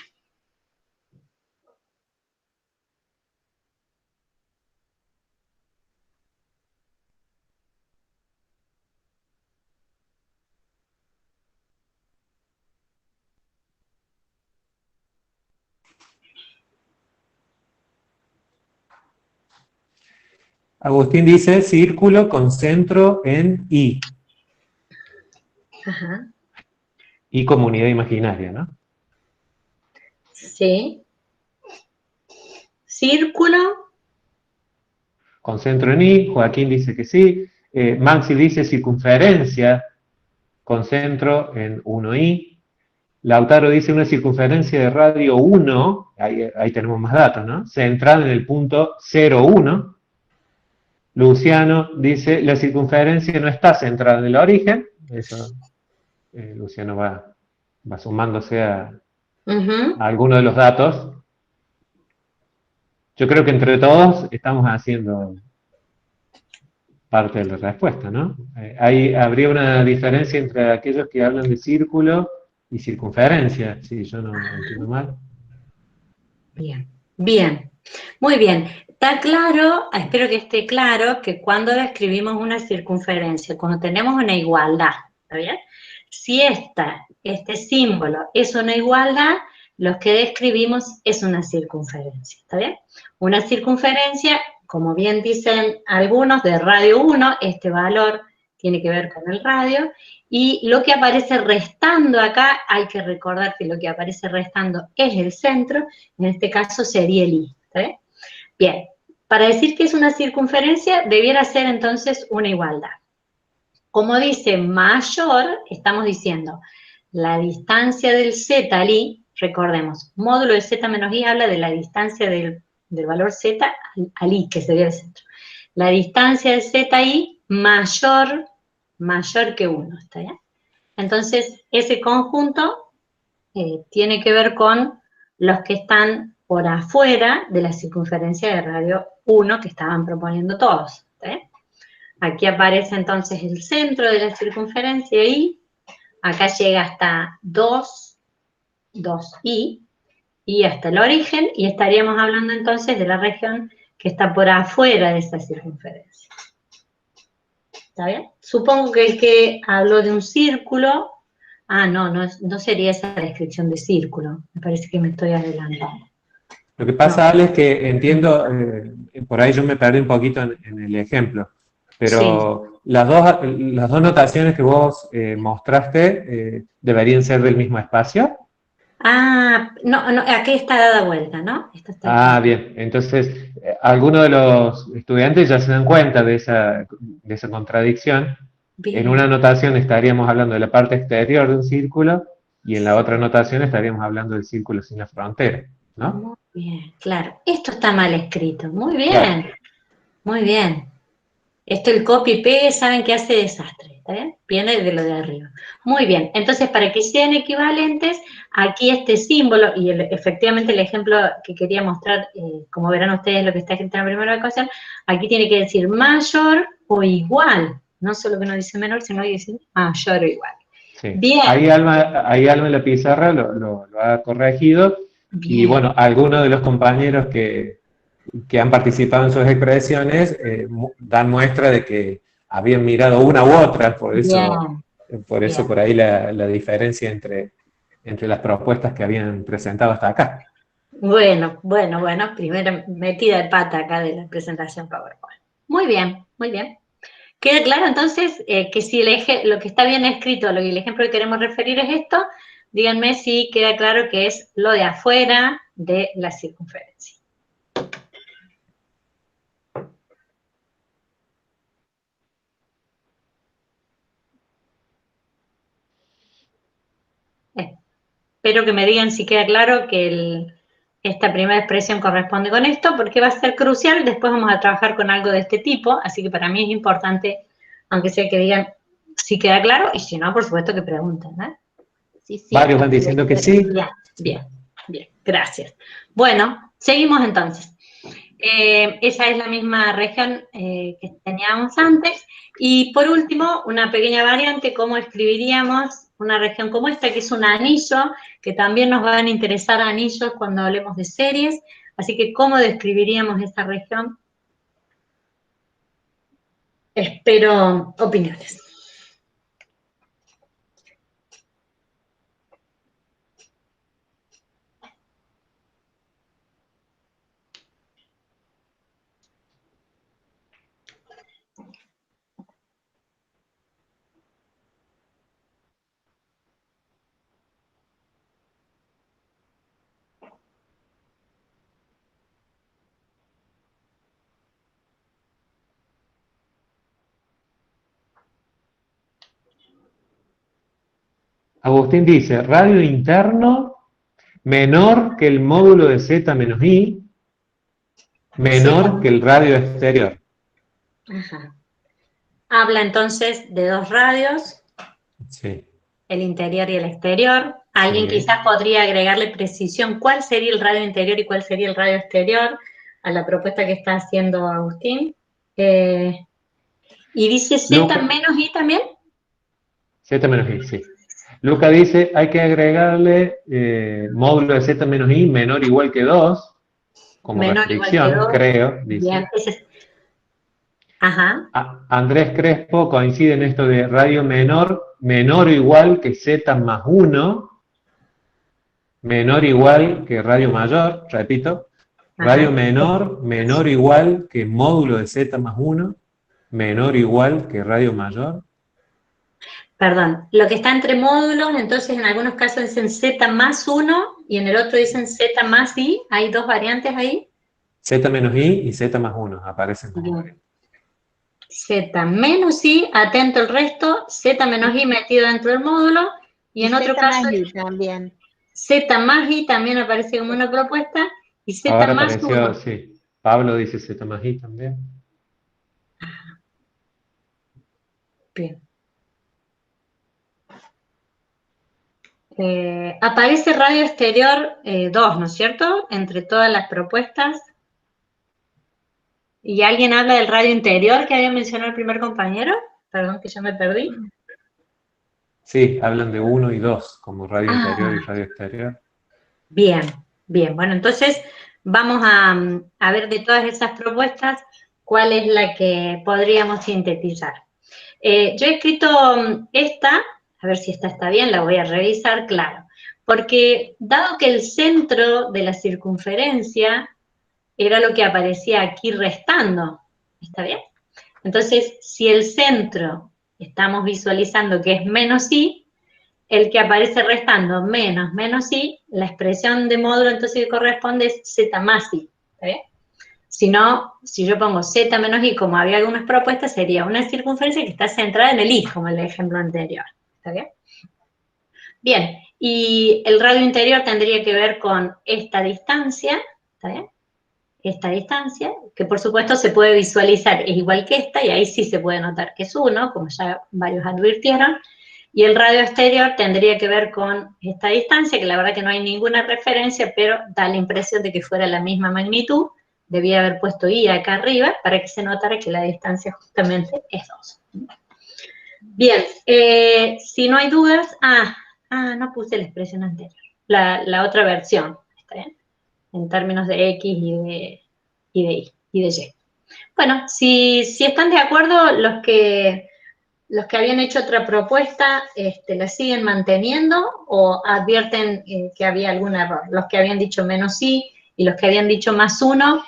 Speaker 3: Agustín dice círculo con centro en I.
Speaker 1: Ajá.
Speaker 3: I como unidad imaginaria, ¿no?
Speaker 1: Sí. Círculo.
Speaker 3: Con centro en I, Joaquín dice que sí. Maxi dice circunferencia con centro en 1i. Lautaro dice una circunferencia de radio 1, ahí tenemos más datos, ¿no? Centrada en el punto 0,1. Luciano dice, la circunferencia no está centrada en el origen. Eso, Luciano va sumándose a alguno de los datos. Yo creo que entre todos estamos haciendo parte de la respuesta, ¿no? Habría una diferencia entre aquellos que hablan de círculo y circunferencia, si yo no entiendo mal.
Speaker 1: Bien, bien, muy bien. Está claro, espero que esté claro, que cuando describimos una circunferencia, cuando tenemos una igualdad, ¿está bien? Si este símbolo es una igualdad, lo que describimos es una circunferencia, ¿está bien? Una circunferencia, como bien dicen algunos, de radio 1, este valor tiene que ver con el radio, y lo que aparece restando acá, hay que recordar que lo que aparece restando es el centro, en este caso sería el I, ¿está bien? Bien, para decir que es una circunferencia, debiera ser entonces una igualdad. Como dice mayor, estamos diciendo la distancia del z al i, recordemos, módulo de z menos i habla de la distancia del valor z al i, que sería el centro. La distancia de z a i mayor que 1, ¿está bien? Entonces, ese conjunto tiene que ver con los que están por afuera de la circunferencia de radio 1 que estaban proponiendo todos, ¿está bien? Aquí aparece entonces el centro de la circunferencia I, acá llega hasta 2i, y hasta el origen, y estaríamos hablando entonces de la región que está por afuera de esa circunferencia. ¿Está bien? Supongo que el que habló de un círculo, no sería esa descripción de círculo, me parece que me estoy adelantando.
Speaker 3: Lo que pasa, Ale, es que entiendo, por ahí yo me perdí un poquito en el ejemplo, pero sí, las dos notaciones que vos mostraste deberían ser del mismo espacio.
Speaker 1: No, aquí está dada vuelta, ¿no?
Speaker 3: Bien, entonces algunos de los estudiantes ya se dan cuenta de esa contradicción. Bien. En una notación estaríamos hablando de la parte exterior de un círculo y en la otra notación estaríamos hablando del círculo sin la frontera, ¿no?
Speaker 1: Muy bien, claro. Esto está mal escrito. Muy bien, claro. Muy bien. Esto el copy y pegue, saben que hace desastre, ¿está bien? Viene de lo de arriba. Muy bien, entonces para que sean equivalentes, aquí este símbolo, y efectivamente el ejemplo que quería mostrar, como verán ustedes lo que está escrito en la primera ecuación, aquí tiene que decir mayor o igual, no solo que no dice menor, sino que dice mayor o igual.
Speaker 3: Sí. Bien. Ahí Alma en la pizarra lo ha corregido. Bien. Y bueno, algunos de los compañeros que han participado en sus expresiones dan muestra de que habían mirado una u otra, por eso por ahí la diferencia entre las propuestas que habían presentado hasta acá.
Speaker 1: Bueno, primera metida de pata acá de la presentación PowerPoint. Muy bien, muy bien. Queda claro entonces que si lo que está bien escrito, el ejemplo que queremos referir es esto, díganme si queda claro que es lo de afuera de la circunferencia. Espero que me digan si queda claro que esta primera expresión corresponde con esto, porque va a ser crucial, después vamos a trabajar con algo de este tipo, así que para mí es importante, aunque sea que digan si queda claro, y si no, por supuesto que pregunten, ¿eh?
Speaker 2: Sí,
Speaker 3: varios van diciendo que sí.
Speaker 1: Bien, gracias. Bueno, seguimos entonces. Esa es la misma región que teníamos antes. Y por último, una pequeña variante, cómo escribiríamos una región como esta, que es un anillo, que también nos van a interesar anillos cuando hablemos de series. Así que, ¿cómo describiríamos esta región? Espero opiniones.
Speaker 3: Agustín dice, radio interno menor que el módulo de z menos i, menor que el radio exterior.
Speaker 1: Ajá. Habla entonces de dos radios,
Speaker 3: sí,
Speaker 1: el interior y el exterior. Alguien quizás podría agregarle precisión cuál sería el radio interior y cuál sería el radio exterior a la propuesta que está haciendo Agustín. ¿Y dice Z menos I también?
Speaker 3: Z menos I, sí. Luca dice, hay que agregarle módulo de Z menos I menor o igual que 2, como
Speaker 1: Menor o igual que
Speaker 3: restricción,
Speaker 1: 2.
Speaker 3: creo, dice.
Speaker 1: Bien, ese es. Ajá.
Speaker 3: Andrés Crespo coincide en esto de radio menor o igual que Z más 1, menor o igual que radio mayor, repito, radio
Speaker 1: Ajá.
Speaker 3: menor o igual que módulo de Z más 1, menor o igual que radio mayor.
Speaker 1: Perdón, lo que está entre módulos, entonces en algunos casos dicen Z más 1 y en el otro dicen Z más I, hay dos variantes ahí.
Speaker 3: Z menos I y Z más 1 aparecen como variantes.
Speaker 1: Z menos I, atento el resto, Z menos I metido dentro del módulo, y en otro caso
Speaker 2: Z más I también.
Speaker 1: Z más I también aparece como una propuesta, y Z
Speaker 3: Ahora
Speaker 1: más
Speaker 3: apareció,
Speaker 1: 1.
Speaker 3: sí. Pablo dice Z más I también.
Speaker 1: Bien. Aparece radio exterior 2, ¿no es cierto? Entre todas las propuestas. ¿Y alguien habla del radio interior que había mencionado el primer compañero? Perdón, que ya me perdí.
Speaker 3: Sí, hablan de 1 y 2, como radio interior y radio exterior.
Speaker 1: Bien, bien. Bueno, entonces vamos a ver de todas esas propuestas cuál es la que podríamos sintetizar. Yo he escrito esta, a ver si esta está bien, la voy a revisar, claro. Porque dado que el centro de la circunferencia era lo que aparecía aquí restando, ¿está bien? Entonces, si el centro estamos visualizando que es menos I, el que aparece restando menos I, la expresión de módulo entonces que corresponde es Z más I, ¿está bien? Si no, si yo pongo Z menos I, como había algunas propuestas, sería una circunferencia que está centrada en el I, como el ejemplo anterior, ¿está bien? Bien, y el radio interior tendría que ver con esta distancia, ¿está bien? Esta distancia, que por supuesto se puede visualizar, es igual que esta, y ahí sí se puede notar que es 1, como ya varios advirtieron, y el radio exterior tendría que ver con esta distancia, que la verdad que no hay ninguna referencia, pero da la impresión de que fuera la misma magnitud, debía haber puesto I acá arriba, para que se notara que la distancia justamente es 2. Bien, si no hay dudas, no puse la expresión anterior, la otra versión, ¿está bien? En términos de X y de Y y de Y. Bueno, si están de acuerdo, los que habían hecho otra propuesta, ¿la siguen manteniendo o advierten que había algún error? Los que habían dicho menos I y los que habían dicho más 1.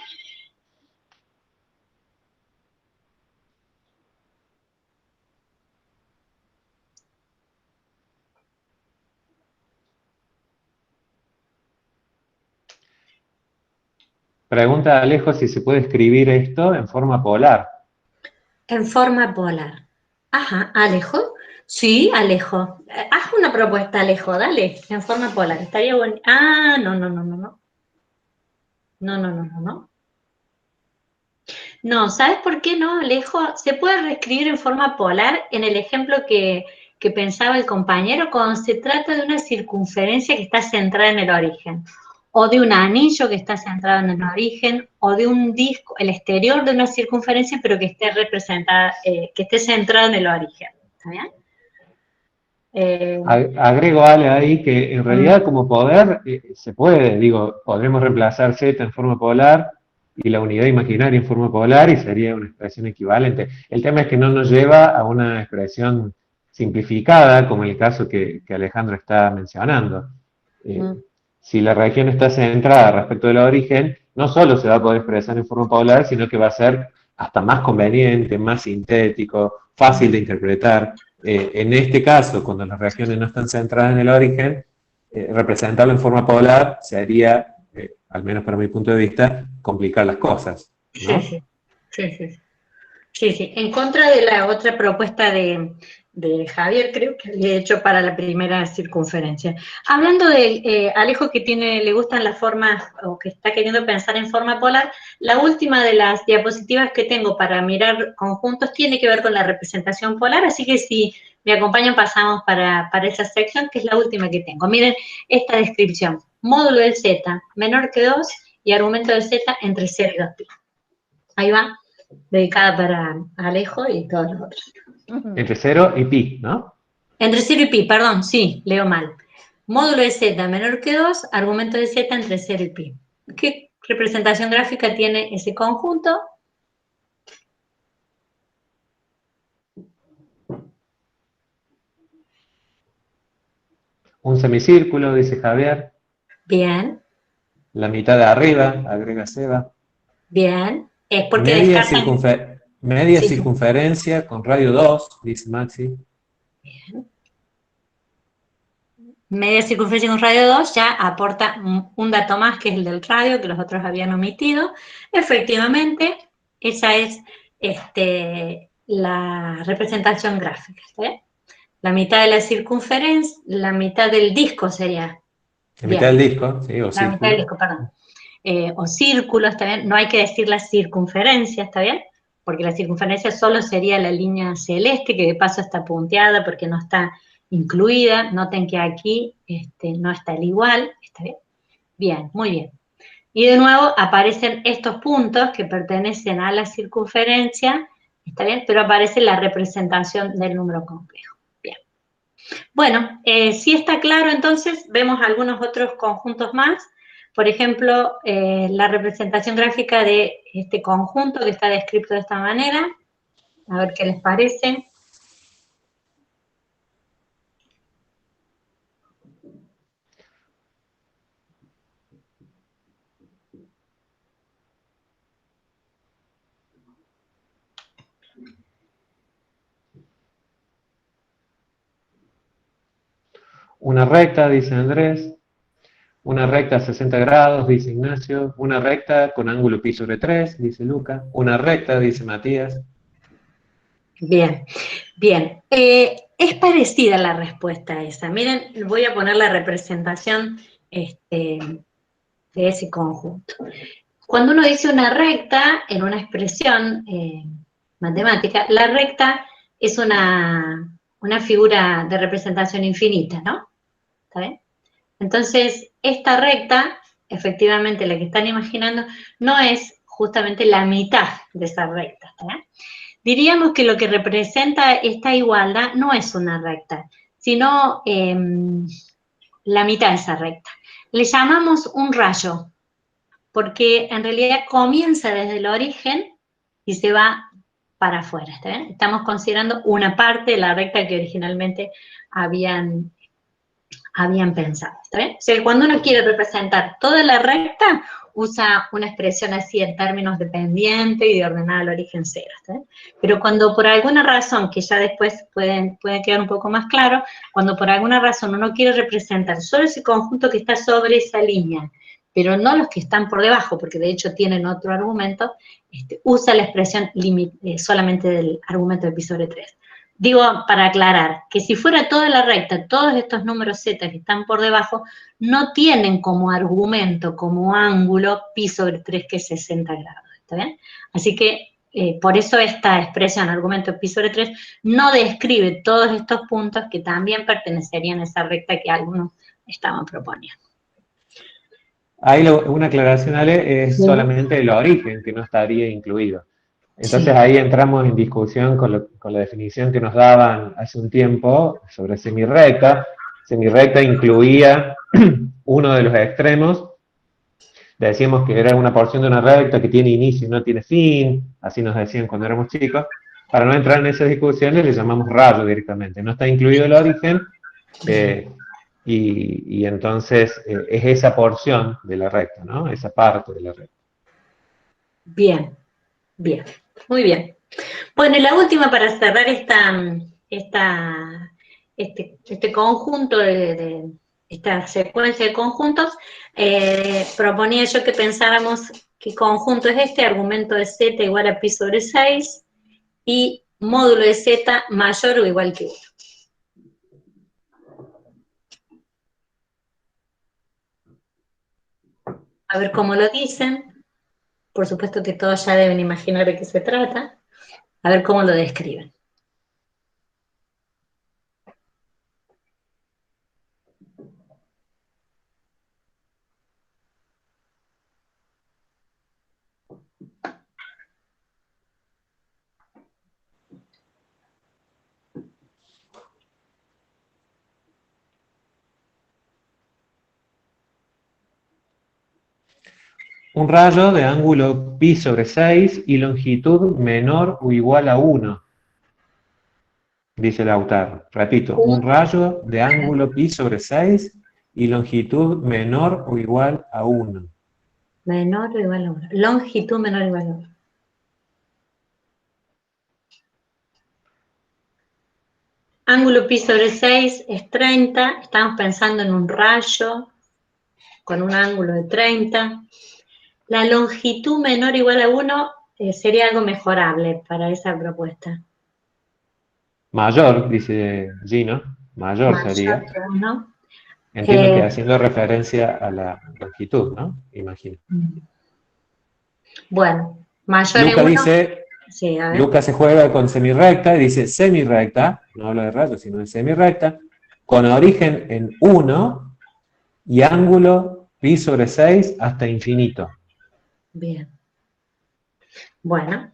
Speaker 3: Pregunta Alejo si se puede escribir esto en forma polar.
Speaker 1: En forma polar. Ajá, Alejo. Sí, Alejo. Haz una propuesta, Alejo, dale, en forma polar. Estaría bueno. No. No. No, ¿sabes por qué no, Alejo? Se puede reescribir en forma polar en el ejemplo que pensaba el compañero cuando se trata de una circunferencia que está centrada en el origen, o de un anillo que está centrado en el origen, o de un disco, el exterior de una circunferencia, pero que esté representada, que esté centrado en el origen. ¿Está bien?
Speaker 3: Agrego, Ale, ahí que en realidad como poder se puede, digo, podremos reemplazar Z en forma polar y la unidad imaginaria en forma polar y sería una expresión equivalente. El tema es que no nos lleva a una expresión simplificada, como el caso que Alejandro está mencionando. Si la región está centrada respecto del origen, no solo se va a poder expresar en forma polar, sino que va a ser hasta más conveniente, más sintético, fácil de interpretar. En este caso, cuando las regiones no están centradas en el origen, representarlo en forma polar sería, al menos para mi punto de vista, complicar las cosas, ¿no?
Speaker 1: Sí. En contra de la otra propuesta de Javier, creo que había hecho para la primera circunferencia. Hablando de Alejo que le gustan las formas, o que está queriendo pensar en forma polar, la última de las diapositivas que tengo para mirar conjuntos tiene que ver con la representación polar, así que si me acompañan pasamos para esa sección, que es la última que tengo. Miren esta descripción: módulo del Z menor que 2 y argumento del Z entre 0 y 2pi. Ahí va. dedicada para Alejo y todos los otros.
Speaker 3: Entre 0 y pi, ¿no?
Speaker 1: Entre 0 y pi, perdón, sí, leo mal. Módulo de z menor que 2, argumento de z entre 0 y pi. ¿Qué representación gráfica tiene ese conjunto?
Speaker 3: Un semicírculo, dice Javier.
Speaker 1: Bien,
Speaker 3: La mitad de arriba, agrega Seba.
Speaker 1: bien. Es porque
Speaker 3: Media,
Speaker 1: descartan...
Speaker 3: media
Speaker 1: Sí,
Speaker 3: circunferencia con radio 2, dice Maxi.
Speaker 1: media circunferencia con radio 2 ya aporta un dato más, que es el del radio, que los otros habían omitido. Efectivamente, esa es la representación gráfica. ¿Está bien? La mitad de la circunferencia, la mitad del disco sería.
Speaker 3: La
Speaker 1: Bien,
Speaker 3: mitad del disco, sí, o
Speaker 1: la mitad del
Speaker 3: círculo.
Speaker 1: disco, perdón. O círculo, ¿está bien? No hay que decir la circunferencia, ¿está bien? Porque la circunferencia solo sería la línea celeste, que de paso está punteada porque no está incluida. Noten que aquí no está el igual, ¿está bien? Bien, muy bien. Y de nuevo aparecen estos puntos que pertenecen a la circunferencia, ¿está bien? Pero aparece la representación del número complejo. Bien. Bueno, si está claro, entonces vemos algunos otros conjuntos más. Por ejemplo, la representación gráfica de este conjunto que está descrito de esta manera. A ver qué les parece.
Speaker 3: Una recta, dice Andrés. Una recta a 60 grados, dice Ignacio. Una recta con ángulo pi sobre 3, dice Luca. Una recta, dice Matías.
Speaker 1: Bien, bien. Es parecida la respuesta a esa. Miren, voy a poner la representación de ese conjunto. Cuando uno dice una recta en una expresión matemática, la recta es una figura de representación infinita, ¿no? ¿Está bien? Entonces, esta recta, efectivamente la que están imaginando, no es justamente la mitad de esa recta, ¿está bien? Diríamos que lo que representa esta igualdad no es una recta, sino la mitad de esa recta. Le llamamos un rayo, porque en realidad comienza desde el origen y se va para afuera, ¿está bien? Estamos considerando una parte de la recta que originalmente habían pensado, ¿está bien? O sea, cuando uno quiere representar toda la recta, usa una expresión así en términos de pendiente y de ordenada al origen cero, ¿está bien? Pero cuando por alguna razón, que ya después puede quedar un poco más claro, cuando por alguna razón uno quiere representar solo ese conjunto que está sobre esa línea, pero no los que están por debajo, porque de hecho tienen otro argumento, usa la expresión solamente del argumento de pi sobre 3. Digo, para aclarar, que si fuera toda la recta, todos estos números z que están por debajo, no tienen como argumento, como ángulo, pi sobre 3, que es 60 grados, ¿está bien? Así que, por eso esta expresión, argumento pi sobre 3, no describe todos estos puntos que también pertenecerían a esa recta que algunos estaban proponiendo.
Speaker 3: Ahí una aclaración, Ale, es
Speaker 1: Sí.
Speaker 3: solamente el origen que no estaría incluido. Entonces
Speaker 1: Sí.
Speaker 3: ahí entramos en discusión con la definición que nos daban hace un tiempo sobre semirrecta. Semirrecta incluía uno de los extremos. Decíamos que era una porción de una recta que tiene inicio y no tiene fin, así nos decían cuando éramos chicos. Para no entrar en esas discusiones le llamamos rayo directamente. No está incluido el origen, y entonces es esa porción de la recta, ¿no? Esa parte de la recta.
Speaker 1: Bien, bien, muy bien. Bueno, y la última para cerrar este conjunto esta secuencia de conjuntos, proponía yo que pensáramos qué conjunto es este, argumento de z igual a pi sobre 6 y módulo de z mayor o igual que 1. A ver cómo lo dicen. Por supuesto que todos ya deben imaginar de qué se trata. A ver cómo lo describen.
Speaker 3: un rayo de ángulo pi sobre 6 y longitud menor o igual a 1, dice Lautaro. Repito, un rayo de ángulo pi sobre 6 y longitud menor o igual a 1.
Speaker 1: Menor o igual a 1. Longitud menor o igual a 1. Ángulo pi sobre 6 es 30. Estamos pensando en un rayo con un ángulo de 30. La longitud menor o igual a 1 sería algo mejorable para esa propuesta.
Speaker 3: Mayor, dice Gino, mayor sería.
Speaker 1: Que 1.
Speaker 3: Entiendo que haciendo referencia a la longitud, ¿no? Imagino.
Speaker 1: Bueno, mayor
Speaker 3: Luca
Speaker 1: a 1.
Speaker 3: dice,
Speaker 1: Sí, a ver.
Speaker 3: Luca se juega con semirrecta y dice semirrecta, no habla de rayos, sino de semirrecta, con origen en 1 y ángulo pi sobre 6 hasta infinito.
Speaker 1: Bien. Bueno.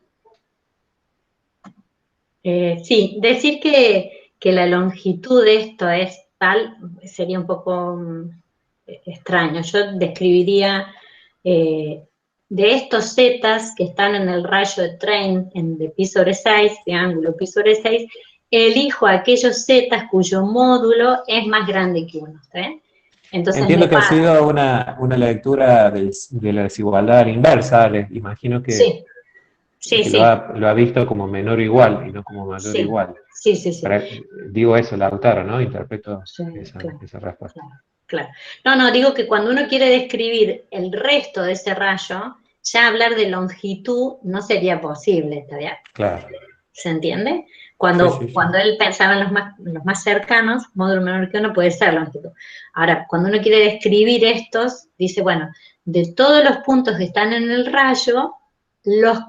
Speaker 1: Sí, decir que la longitud de esto es tal sería un poco extraño. Yo describiría de estos zetas que están en el rayo de Train de pi sobre 6, de ángulo pi sobre 6, elijo aquellos zetas cuyo módulo es más grande que 1. ¿Está bien? Entonces
Speaker 3: Entiendo que ha sido una lectura de la desigualdad a la inversa, Ale. Imagino que,
Speaker 1: sí, sí,
Speaker 3: que
Speaker 1: sí.
Speaker 3: lo ha visto como menor o igual y no como mayor o
Speaker 1: Sí,
Speaker 3: igual.
Speaker 1: sí, sí, sí.
Speaker 3: Digo eso, Lautaro, ¿no? Interpreto
Speaker 1: Sí,
Speaker 3: esa respuesta.
Speaker 1: Claro. No, digo que cuando uno quiere describir el resto de ese rayo, ya hablar de longitud no sería posible, ¿está bien?
Speaker 3: Claro.
Speaker 1: ¿Se entiende? Cuando
Speaker 3: Sí.
Speaker 1: él pensaba en los más cercanos, módulo menor que 1 puede ser longitud. Ahora, cuando uno quiere describir estos, dice, bueno, de todos los puntos que están en el rayo, los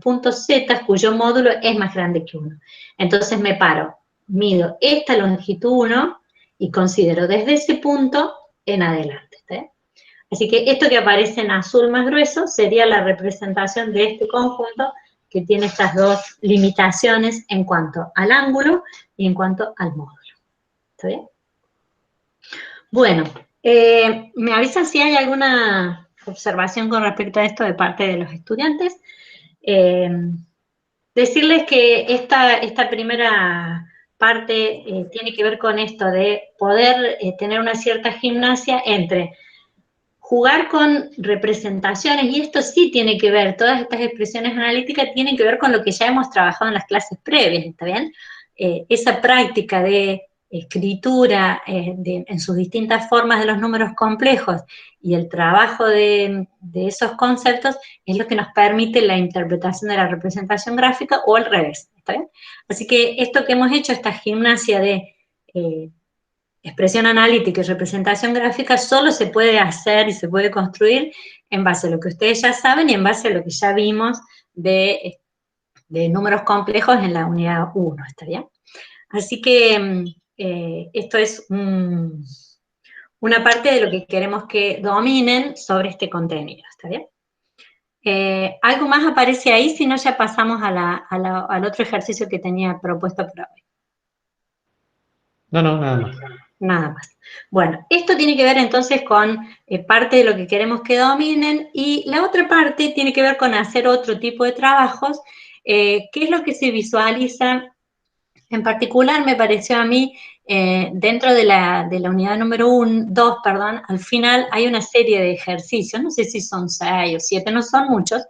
Speaker 1: puntos z cuyo módulo es más grande que 1. Entonces me paro, mido esta longitud 1 y considero desde ese punto en adelante. ¿Está bien? Así que esto que aparece en azul más grueso sería la representación de este conjunto que tiene estas dos limitaciones en cuanto al ángulo y en cuanto al módulo. ¿Está bien? Bueno, me avisan si hay alguna observación con respecto a esto de parte de los estudiantes. Decirles que esta primera parte tiene que ver con esto de poder tener una cierta gimnasia entre jugar con representaciones, y esto sí tiene que ver, todas estas expresiones analíticas tienen que ver con lo que ya hemos trabajado en las clases previas, ¿está bien? Esa práctica de escritura en sus distintas formas de los números complejos y el trabajo de esos conceptos es lo que nos permite la interpretación de la representación gráfica o al revés, ¿está bien? Así que esto que hemos hecho, esta gimnasia de expresión analítica y representación gráfica solo se puede hacer y se puede construir en base a lo que ustedes ya saben y en base a lo que ya vimos de números complejos en la unidad 1, ¿está bien? Así que esto es una parte de lo que queremos que dominen sobre este contenido, ¿está bien? Algo más aparece ahí, si no ya pasamos al otro ejercicio que tenía propuesto por hoy.
Speaker 3: No, nada más.
Speaker 1: Nada más. Bueno, esto tiene que ver entonces con parte de lo que queremos que dominen, y la otra parte tiene que ver con hacer otro tipo de trabajos, que es lo que se visualiza. En particular me pareció a mí, dentro de la unidad número 2, al final hay una serie de ejercicios, no sé si son 6 o 7, no son muchos,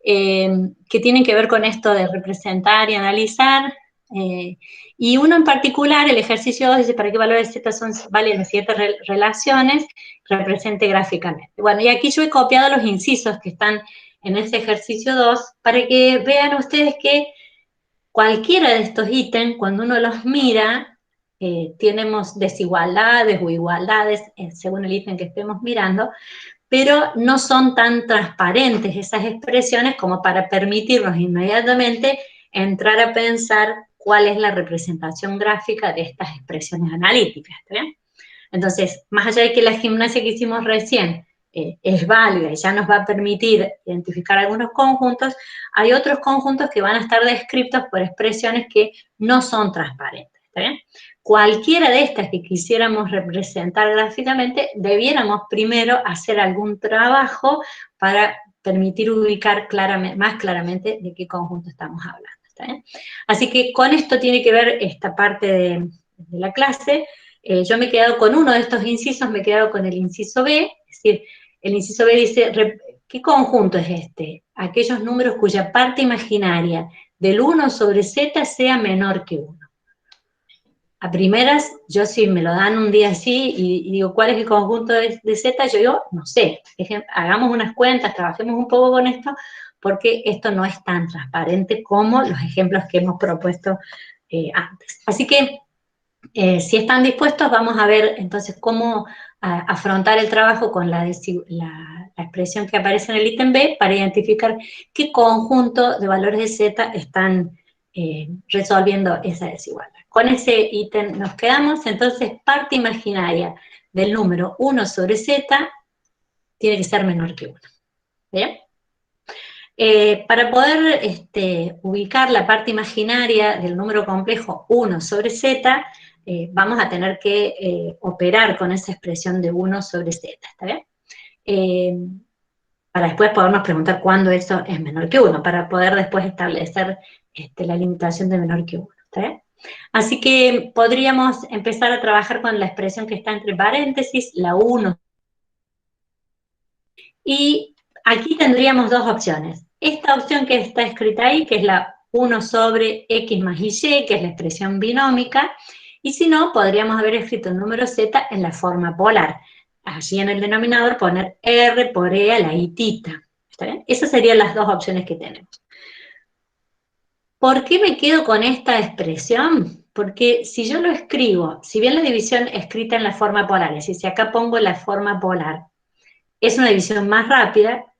Speaker 1: que tienen que ver con esto de representar y analizar. Y uno en particular, el ejercicio 2, dice para qué valores z valen las ciertas relaciones, represente gráficamente. Bueno, y aquí yo he copiado los incisos que están en ese ejercicio 2 para que vean ustedes que cualquiera de estos ítems, cuando uno los mira, tenemos desigualdades o igualdades según el ítem que estemos mirando, pero no son tan transparentes esas expresiones como para permitirnos inmediatamente entrar a pensar cuál es la representación gráfica de estas expresiones analíticas, ¿está bien? Entonces, más allá de que la gimnasia que hicimos recién es válida y ya nos va a permitir identificar algunos conjuntos, hay otros conjuntos que van a estar descritos por expresiones que no son transparentes. ¿está bien? Cualquiera de estas que quisiéramos representar gráficamente, debiéramos primero hacer algún trabajo para permitir ubicar más claramente de qué conjunto estamos hablando, ¿está bien? Así que con esto tiene que ver esta parte de la clase. Yo me he quedado con uno de estos incisos, me he quedado con el inciso B, es decir, el inciso B dice, ¿qué conjunto es este? Aquellos números cuya parte imaginaria del 1 sobre z sea menor que 1. A primeras, yo si me lo dan un día así y digo, ¿cuál es el conjunto de z? Yo digo, no sé, hagamos unas cuentas, trabajemos un poco con esto, porque esto no es tan transparente como los ejemplos que hemos propuesto antes. Así que, si están dispuestos, vamos a ver entonces cómo afrontar el trabajo con la expresión que aparece en el ítem B para identificar qué conjunto de valores de z están resolviendo esa desigualdad. Con ese ítem nos quedamos, entonces parte imaginaria del número 1 sobre z tiene que ser menor que 1. ¿Bien? Para poder ubicar la parte imaginaria del número complejo 1 sobre z, vamos a tener que operar con esa expresión de 1 sobre z, ¿está bien? Para después podernos preguntar cuándo eso es menor que 1, para poder después establecer la limitación de menor que 1, ¿está bien? Así que podríamos empezar a trabajar con la expresión que está entre paréntesis, la 1. Y aquí tendríamos dos opciones. Esta opción que está escrita ahí, que es la 1 sobre x más y, que es la expresión binómica, y si no, podríamos haber escrito el número z en la forma polar. Allí en el denominador poner r por e a la i-tita. ¿Está bien? Esas serían las dos opciones que tenemos. ¿Por qué me quedo con esta expresión? Porque si yo lo escribo, si bien la división escrita en la forma polar, es decir, si acá pongo la forma polar, es una división más rápida,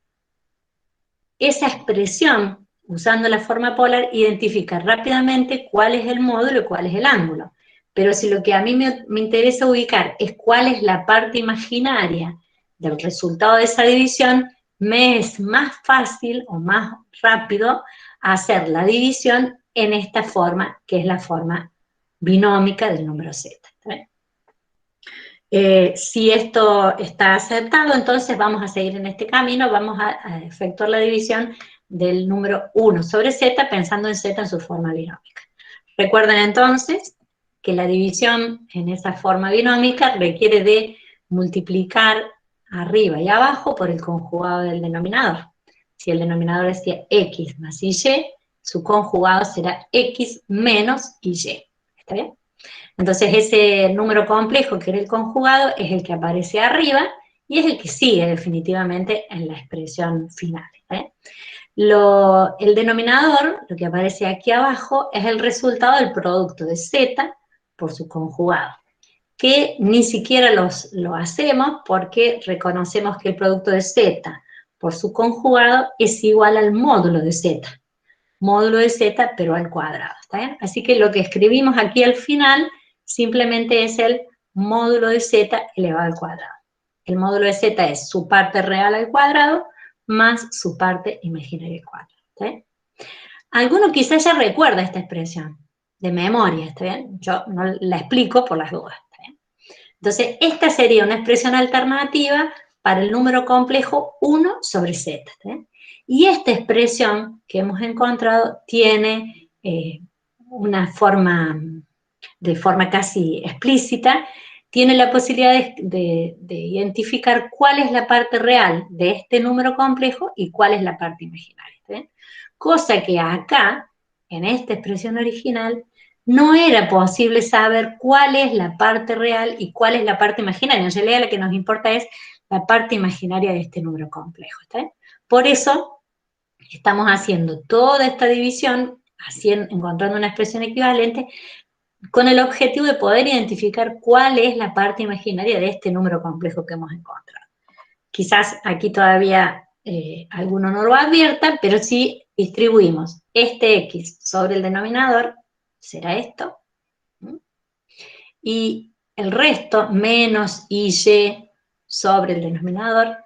Speaker 1: esa expresión, usando la forma polar, identifica rápidamente cuál es el módulo y cuál es el ángulo. Pero si lo que a mí me interesa ubicar es cuál es la parte imaginaria del resultado de esa división, me es más fácil o más rápido hacer la división en esta forma, que es la forma binómica del número z. Si esto está aceptado, entonces vamos a seguir en este camino, vamos a efectuar la división del número 1 sobre z, pensando en z en su forma binómica. Recuerden entonces que la división en esa forma binómica requiere de multiplicar arriba y abajo por el conjugado del denominador. Si el denominador decía x más y, su conjugado será x menos y. ¿Está bien? Entonces ese número complejo, que era el conjugado, es el que aparece arriba y es el que sigue definitivamente en la expresión final. El denominador, lo que aparece aquí abajo, es el resultado del producto de z por su conjugado, que ni siquiera lo hacemos porque reconocemos que el producto de z por su conjugado es igual al módulo de z. Módulo de z, pero al cuadrado, ¿está bien? Así que lo que escribimos aquí al final simplemente es el módulo de z elevado al cuadrado. El módulo de z es su parte real al cuadrado más su parte imaginaria al cuadrado, ¿está bien? Alguno quizás ya recuerda esta expresión de memoria, ¿está bien? Yo no la explico por las dudas, ¿está bien? Entonces, esta sería una expresión alternativa para el número complejo 1 sobre z, ¿está bien? Y esta expresión que hemos encontrado tiene una forma, de forma casi explícita, tiene la posibilidad de identificar cuál es la parte real de este número complejo y cuál es la parte imaginaria. ¿Sí? Cosa que acá, en esta expresión original, no era posible saber cuál es la parte real y cuál es la parte imaginaria. En realidad lo que nos importa es la parte imaginaria de este número complejo. ¿Sí? Por eso estamos haciendo toda esta división, encontrando una expresión equivalente, con el objetivo de poder identificar cuál es la parte imaginaria de este número complejo que hemos encontrado. Quizás aquí todavía alguno no lo advierta, pero si distribuimos este x sobre el denominador, será esto, y el resto, menos y sobre el denominador,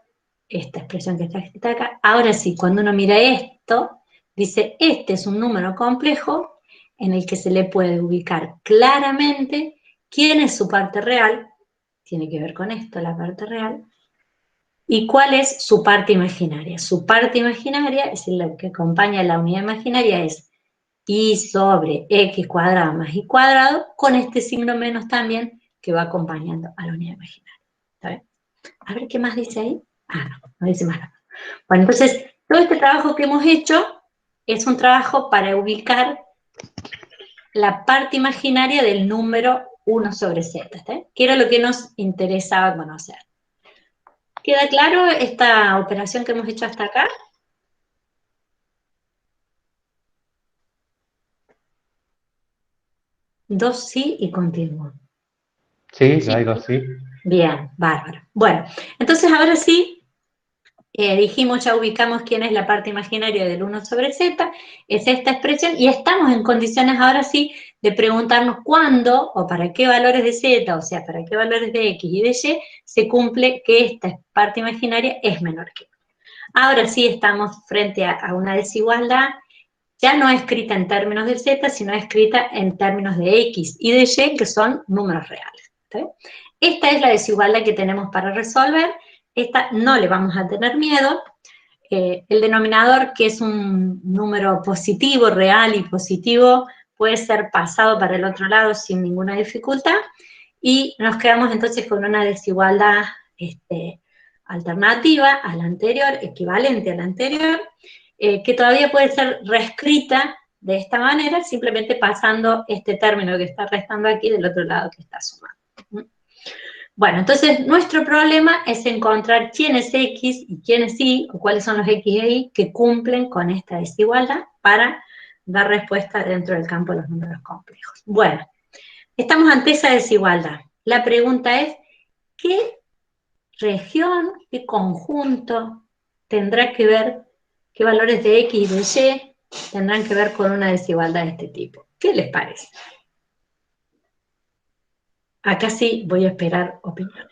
Speaker 1: esta expresión que está escrita acá. Ahora sí, cuando uno mira esto, dice, este es un número complejo en el que se le puede ubicar claramente quién es su parte real, tiene que ver con esto, la parte real, y cuál es su parte imaginaria. Su parte imaginaria, es decir, lo que acompaña a la unidad imaginaria es y sobre x cuadrado más y cuadrado, con este signo menos también que va acompañando a la unidad imaginaria. ¿Está bien? A ver qué más dice ahí. Ah, no dice más nada. Bueno, entonces, todo este trabajo que hemos hecho es un trabajo para ubicar la parte imaginaria del número 1 sobre z, ¿está bien? Que era lo que nos interesaba conocer. ¿Queda claro esta operación que hemos hecho hasta acá? Dos sí y continúo.
Speaker 3: Sí, hay dos sí.
Speaker 1: Bien, bárbaro. Bueno, entonces ahora sí, dijimos, ya ubicamos quién es la parte imaginaria del 1 sobre z, es esta expresión, y estamos en condiciones ahora sí de preguntarnos cuándo o para qué valores de z, o sea, para qué valores de x y de y, se cumple que esta parte imaginaria es menor que 1. Ahora sí estamos frente a una desigualdad, ya no escrita en términos de z, sino escrita en términos de x y de y, que son números reales. ¿Está bien? Esta es la desigualdad que tenemos para resolver. Esta no le vamos a tener miedo. El denominador, que es un número positivo, real y positivo, puede ser pasado para el otro lado sin ninguna dificultad. Y nos quedamos entonces con una desigualdad alternativa a la anterior, equivalente a la anterior, que todavía puede ser reescrita de esta manera, simplemente pasando este término que está restando aquí del otro lado que está sumando. Bueno, entonces nuestro problema es encontrar quién es X y quién es Y, o cuáles son los X e Y que cumplen con esta desigualdad para dar respuesta dentro del campo de los números complejos. Bueno, estamos ante esa desigualdad. La pregunta es, ¿qué región, qué conjunto tendrá que ver, qué valores de X y de Y tendrán que ver con una desigualdad de este tipo? ¿Qué les parece? Acá sí voy a esperar opiniones.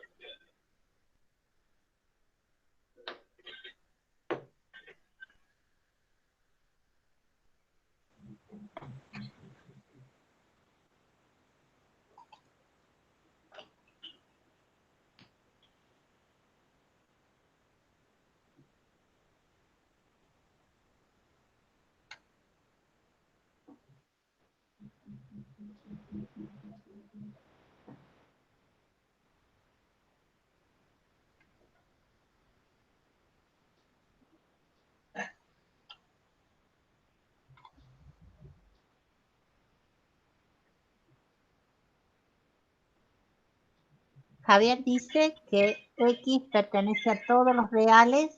Speaker 2: Javier dice que X pertenece a todos los reales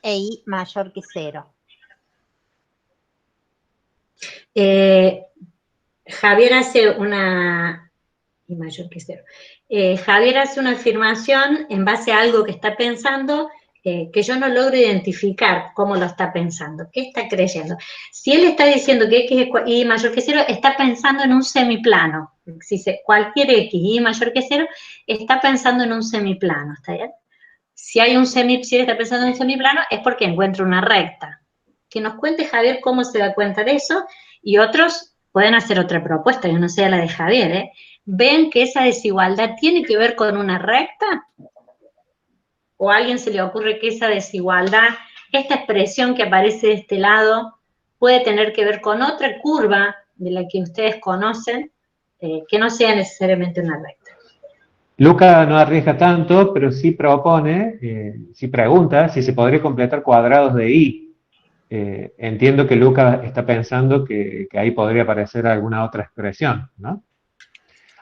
Speaker 2: e Y mayor que 0.
Speaker 1: Javier hace una... y mayor que 0. Javier hace una afirmación en base a algo que está pensando, que yo no logro identificar cómo lo está pensando, qué está creyendo. Si él está diciendo que X es Y mayor que 0, está pensando en un semiplano. Si dice cualquier X y Y mayor que 0, está pensando en un semiplano, ¿está bien? Si él está pensando en un semiplano, es porque encuentra una recta. Que nos cuente Javier cómo se da cuenta de eso, y otros pueden hacer otra propuesta, yo no sé la de Javier, ¿eh? ¿Ven que esa desigualdad tiene que ver con una recta? ¿O a alguien se le ocurre que esa desigualdad, esta expresión que aparece de este lado, puede tener que ver con otra curva de la que ustedes conocen, que no sea necesariamente una recta?
Speaker 3: Luca no arriesga tanto, pero sí propone, sí pregunta si se podría completar cuadrados de Y. Entiendo que Luca está pensando que ahí podría aparecer alguna otra expresión, ¿no?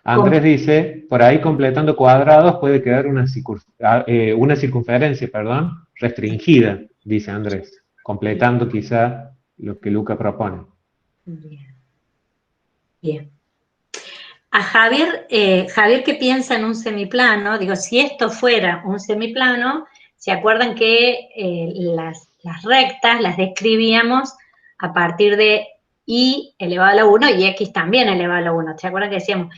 Speaker 3: Andrés dice, por ahí completando cuadrados puede quedar una circunferencia, restringida, dice Andrés, completando quizá lo que Luca propone.
Speaker 1: Bien. Bien. A Javier, Javier que piensa en un semiplano, digo, si esto fuera un semiplano, ¿se acuerdan que las rectas las describíamos a partir de y elevado a la 1 y x también elevado a la 1? ¿Se acuerdan que decíamos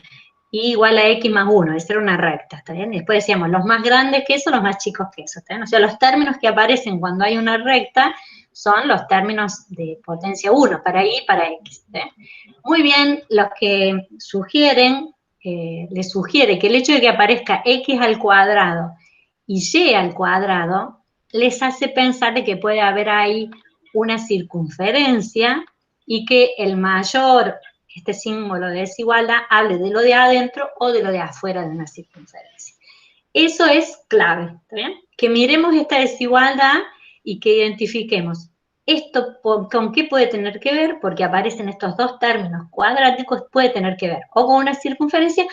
Speaker 1: y igual a x más 1? Esa era una recta, ¿está bien? Después decíamos los más grandes que eso, los más chicos que eso, ¿está bien? O sea, los términos que aparecen cuando hay una recta son los términos de potencia 1, para y para x. Muy bien, los que sugieren, les sugiere que el hecho de que aparezca x al cuadrado y y al cuadrado, les hace pensar de que puede haber ahí una circunferencia y que el mayor, este símbolo de desigualdad, hable de lo de adentro o de lo de afuera de una circunferencia. Eso es clave, ¿está bien? Que miremos esta desigualdad y que identifiquemos esto con qué puede tener que ver, porque aparecen estos dos términos cuadráticos, puede tener que ver o con una circunferencia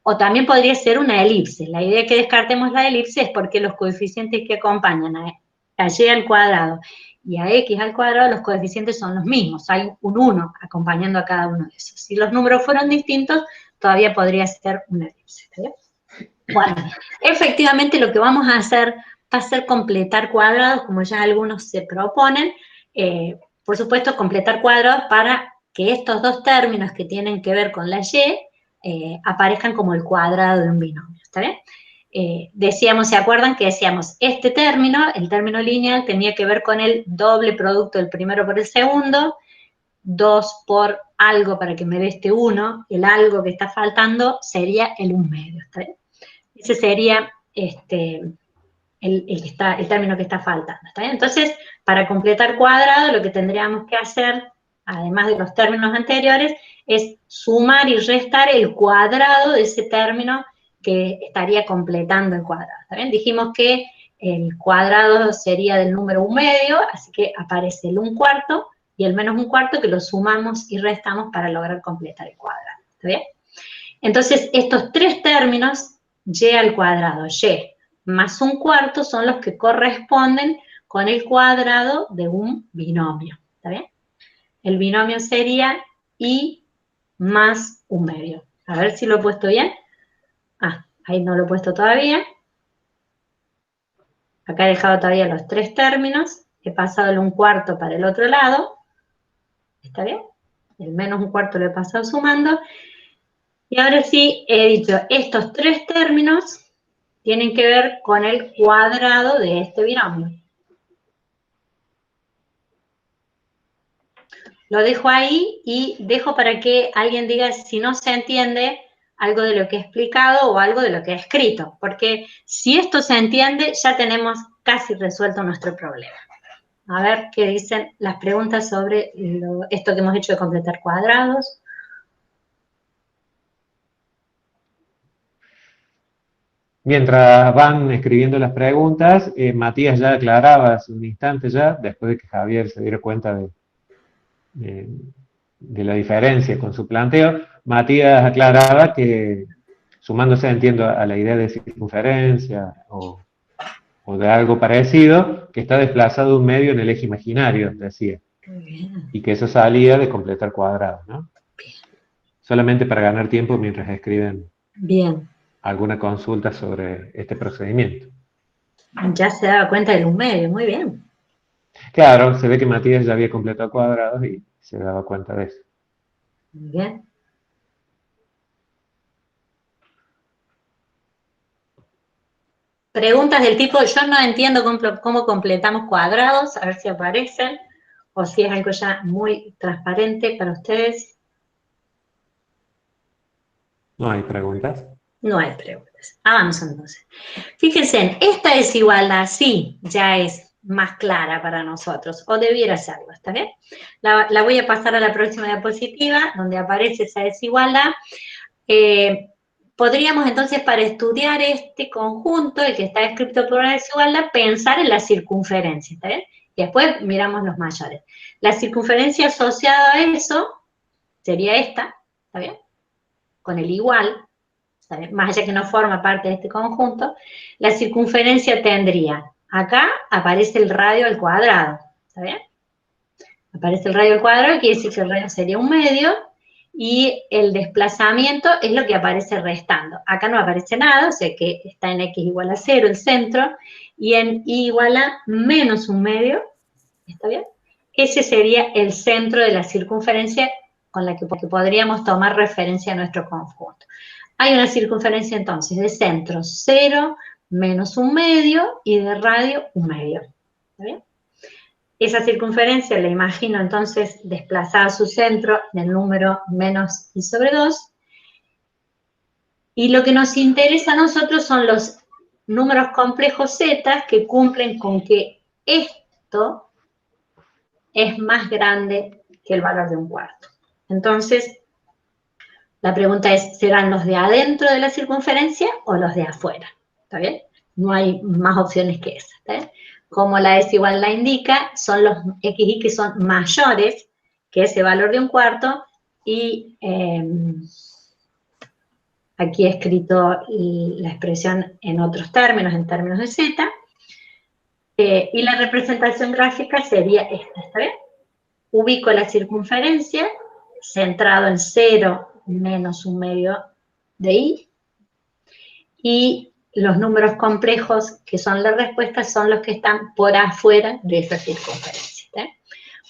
Speaker 1: o también podría ser una elipse. La idea de que descartemos la elipse es porque los coeficientes que acompañan a y al cuadrado y a x al cuadrado, los coeficientes son los mismos, hay un 1 acompañando a cada uno de esos. Si los números fueron distintos, todavía podría ser una elipse, ¿está bien? Bueno, efectivamente lo que vamos a hacer va a ser completar cuadrados, como ya algunos se proponen, por supuesto completar cuadrados para que estos dos términos que tienen que ver con la y aparezcan como el cuadrado de un binomio, ¿está bien? Decíamos, ¿se acuerdan que decíamos este término, el término lineal, tenía que ver con el doble producto del primero por el segundo, 2 por algo para que me dé este 1, el algo que está faltando sería el 1 medio, ¿está bien? Ese sería el término que está faltando, ¿está bien? Entonces, para completar cuadrado, lo que tendríamos que hacer, además de los términos anteriores, es sumar y restar el cuadrado de ese término que estaría completando el cuadrado, ¿está bien? Dijimos que el cuadrado sería del número 1 medio, así que aparece el 1 cuarto y el menos 1 cuarto que lo sumamos y restamos para lograr completar el cuadrado, ¿está bien? Entonces, estos tres términos, y al cuadrado, y más 1 cuarto, son los que corresponden con el cuadrado de un binomio, ¿está bien? El binomio sería y más 1 medio. A ver si lo he puesto bien. Ah, ahí no lo he puesto todavía. Acá he dejado todavía los tres términos. He pasado el 1 cuarto para el otro lado. ¿Está bien? El menos 1 cuarto lo he pasado sumando. Y ahora sí, he dicho, estos tres términos tienen que ver con el cuadrado de este binomio. Lo dejo ahí y dejo para que alguien diga si no se entiende algo de lo que he explicado o algo de lo que he escrito, porque si esto se entiende, ya tenemos casi resuelto nuestro problema. A ver qué dicen las preguntas sobre esto que hemos hecho de completar cuadrados.
Speaker 3: Mientras van escribiendo las preguntas, Matías ya aclaraba hace un instante ya, después de que Javier se diera cuenta de la diferencia con su planteo, Matías aclaraba que, sumándose, entiendo, a la idea de circunferencia o de algo parecido, que está desplazado un medio en el eje imaginario, decía, y que eso salía de completar cuadrados, ¿no? Solamente para ganar tiempo mientras escriben alguna consulta sobre este procedimiento.
Speaker 1: Ya se daba cuenta del 1 medio, muy bien.
Speaker 3: Claro, se ve que Matías ya había completado cuadrados y se daba cuenta de eso.
Speaker 1: Muy bien. Preguntas del tipo, yo no entiendo cómo completamos cuadrados, a ver si aparecen, o si es algo ya muy transparente para ustedes.
Speaker 3: ¿No hay preguntas?
Speaker 1: No hay preguntas. Avanzo entonces. Fíjense, esta desigualdad sí ya es más clara para nosotros, o debiera serlo, ¿está bien? La voy a pasar a la próxima diapositiva, donde aparece esa desigualdad. Podríamos entonces, para estudiar este conjunto, el que está descrito por una desigualdad, pensar en la circunferencia, ¿está bien? Y después miramos los mayores. La circunferencia asociada a eso sería esta, ¿está bien? Con el igual, ¿está bien? Más allá que no forma parte de este conjunto, la circunferencia tendría, acá aparece el radio al cuadrado, ¿está bien? Aparece el radio al cuadrado, quiere decir que el radio sería 1 medio, y el desplazamiento es lo que aparece restando. Acá no aparece nada, o sea que está en x igual a 0 el centro, y en y igual a menos 1 medio, ¿está bien? Ese sería el centro de la circunferencia con la que podríamos tomar referencia a nuestro conjunto. Hay una circunferencia entonces de centro 0, menos 1 medio, y de radio 1 medio, ¿está bien? Esa circunferencia la imagino entonces desplazada a su centro del número menos i sobre 2. Y lo que nos interesa a nosotros son los números complejos z que cumplen con que esto es más grande que el valor de un cuarto. Entonces, la pregunta es, ¿serán los de adentro de la circunferencia o los de afuera? ¿Está bien? No hay más opciones que esa. ¿Está bien? Como la desigualdad indica, son los xy que son mayores que ese valor de un cuarto y aquí he escrito la expresión en otros términos, en términos de z, y la representación gráfica sería esta, ¿está bien? Ubico la circunferencia centrado en 0 menos 1/2 de i, y los números complejos que son la respuesta son los que están por afuera de esa circunferencia. ¿Sí?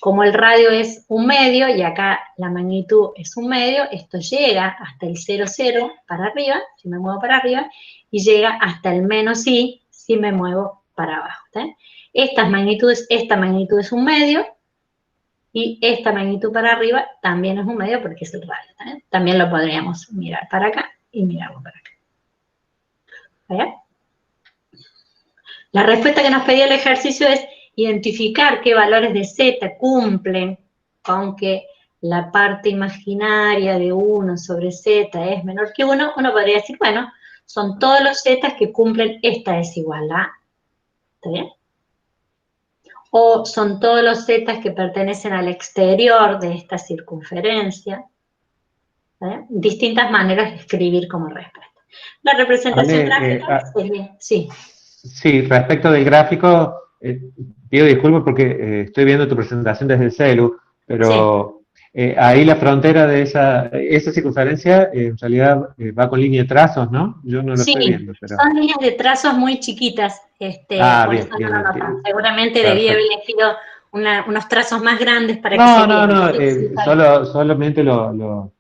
Speaker 1: Como el radio es 1/2 y acá la magnitud es 1/2, esto llega hasta el 0, 0 para arriba, si me muevo para arriba, y llega hasta el menos i si me muevo para abajo. ¿Sí? Esta magnitud es 1/2, y esta magnitud para arriba también es 1/2 porque es el radio. ¿Sí? También lo podríamos mirar para acá y mirarlo para acá. ¿Bien? La respuesta que nos pedía el ejercicio es identificar qué valores de z cumplen con que la parte imaginaria de 1 sobre z es menor que 1. Uno podría decir, bueno, son todos los z que cumplen esta desigualdad. ¿Está bien? O son todos los z que pertenecen al exterior de esta circunferencia. ¿Está bien? Distintas maneras de escribir como respuesta. La representación gráfica sería, sí.
Speaker 3: Sí, respecto del gráfico, pido disculpas porque estoy viendo tu presentación desde el celu, pero sí. Ahí la frontera de esa circunferencia en realidad va con línea de trazos, ¿no? Yo no lo estoy viendo. Pero...
Speaker 1: son líneas de trazos muy chiquitas, por
Speaker 3: bien,
Speaker 1: eso
Speaker 3: bien,
Speaker 1: no lo notan. Seguramente
Speaker 3: perfecto.
Speaker 1: Debí haber elegido unos trazos más grandes para que
Speaker 3: se vean. No, solamente lo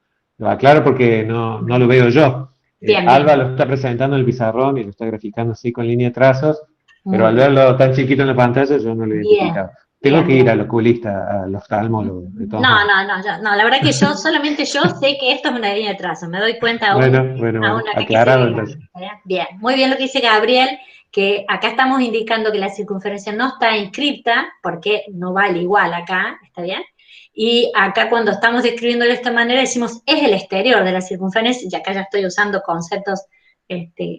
Speaker 3: aclaro porque no lo veo yo.
Speaker 1: Bien,
Speaker 3: Alba lo está presentando en el pizarrón y lo está graficando así con línea de trazos, pero al
Speaker 1: bien.
Speaker 3: verlo tan chiquito en la pantalla yo no lo he identificado. Tengo que ir al oculista, al oftalmólogo.
Speaker 1: No, la verdad que solamente yo sé que esto es una línea de trazo, me doy cuenta aún.
Speaker 3: Bueno, aclarado entonces.
Speaker 1: Bien, muy bien lo que dice Gabriel, que acá estamos indicando que la circunferencia no está inscripta, porque no vale igual acá, ¿está bien? Y acá cuando estamos describiendo de esta manera decimos es el exterior de la circunferencia, y acá ya estoy usando conceptos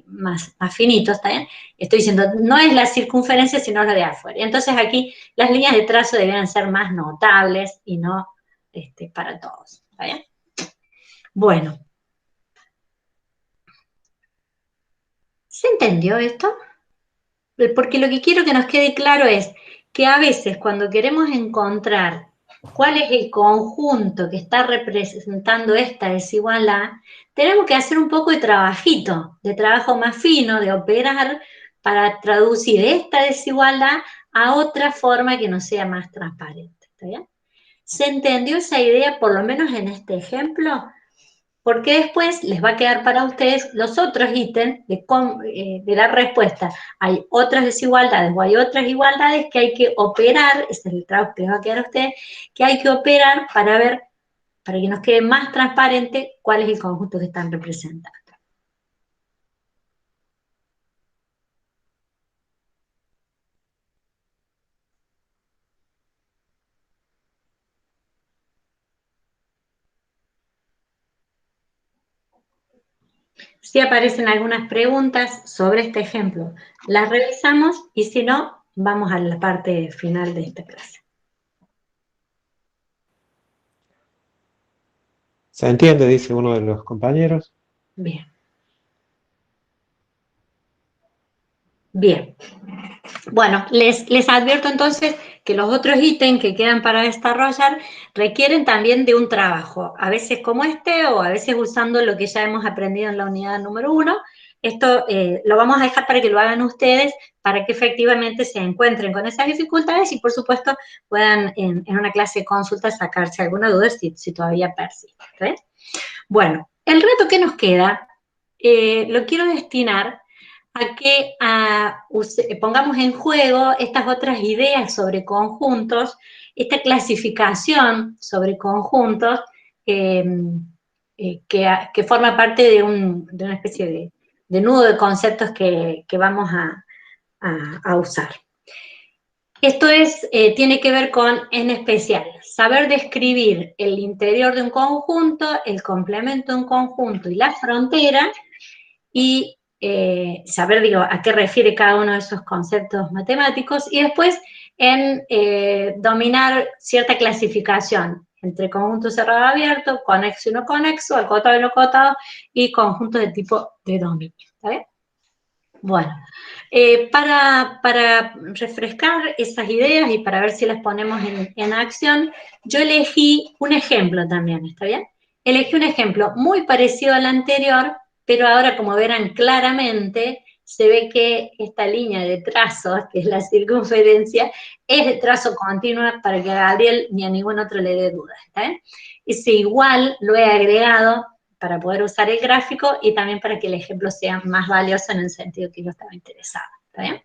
Speaker 1: más finitos, ¿está bien? Estoy diciendo, no es la circunferencia, sino la de afuera. Entonces aquí las líneas de trazo debían ser más notables y no para todos, ¿está bien? Bueno. ¿Se entendió esto? Porque lo que quiero que nos quede claro es que a veces cuando queremos encontrar cuál es el conjunto que está representando esta desigualdad, tenemos que hacer un poco de trabajito, de trabajo más fino, de operar para traducir esta desigualdad a otra forma que nos sea más transparente. ¿Está bien? ¿Se entendió esa idea, por lo menos en este ejemplo? Porque después les va a quedar para ustedes los otros ítems de la respuesta. Hay otras desigualdades o hay otras igualdades que hay que operar, ese es el trabajo que les va a quedar a ustedes, que hay que operar para ver, para que nos quede más transparente cuál es el conjunto que están representando. Si aparecen algunas preguntas sobre este ejemplo, las revisamos y si no, vamos a la parte final de esta clase.
Speaker 3: ¿Se entiende? Dice uno de los compañeros.
Speaker 1: Bien. Bien. Bueno, les advierto entonces que los otros ítems que quedan para desarrollar requieren también de un trabajo, a veces como este o a veces usando lo que ya hemos aprendido en la unidad número 1. Esto lo vamos a dejar para que lo hagan ustedes, para que efectivamente se encuentren con esas dificultades y por supuesto puedan en una clase de consulta sacarse alguna duda si todavía persiste. ¿Sí? Bueno, el reto que nos queda lo quiero destinar a que pongamos en juego estas otras ideas sobre conjuntos, esta clasificación sobre conjuntos que forma parte de una especie de nudo de conceptos que vamos a usar. Esto tiene que ver con, en especial, saber describir el interior de un conjunto, el complemento de un conjunto y la frontera, y saber, digo, a qué refiere cada uno de esos conceptos matemáticos, y después en dominar cierta clasificación entre conjunto cerrado abierto, conexo y no conexo, acotado y no acotado, y conjuntos de tipo de dominio. ¿Está bien? Bueno, para refrescar esas ideas y para ver si las ponemos en acción, yo elegí un ejemplo también, ¿está bien? Elegí un ejemplo muy parecido al anterior, pero ahora, como verán claramente, se ve que esta línea de trazos, que es la circunferencia, es de trazo continuo para que a Gabriel ni a ningún otro le dé dudas, ¿está bien? Ese igual lo he agregado para poder usar el gráfico y también para que el ejemplo sea más valioso en el sentido que yo estaba interesada, ¿está bien?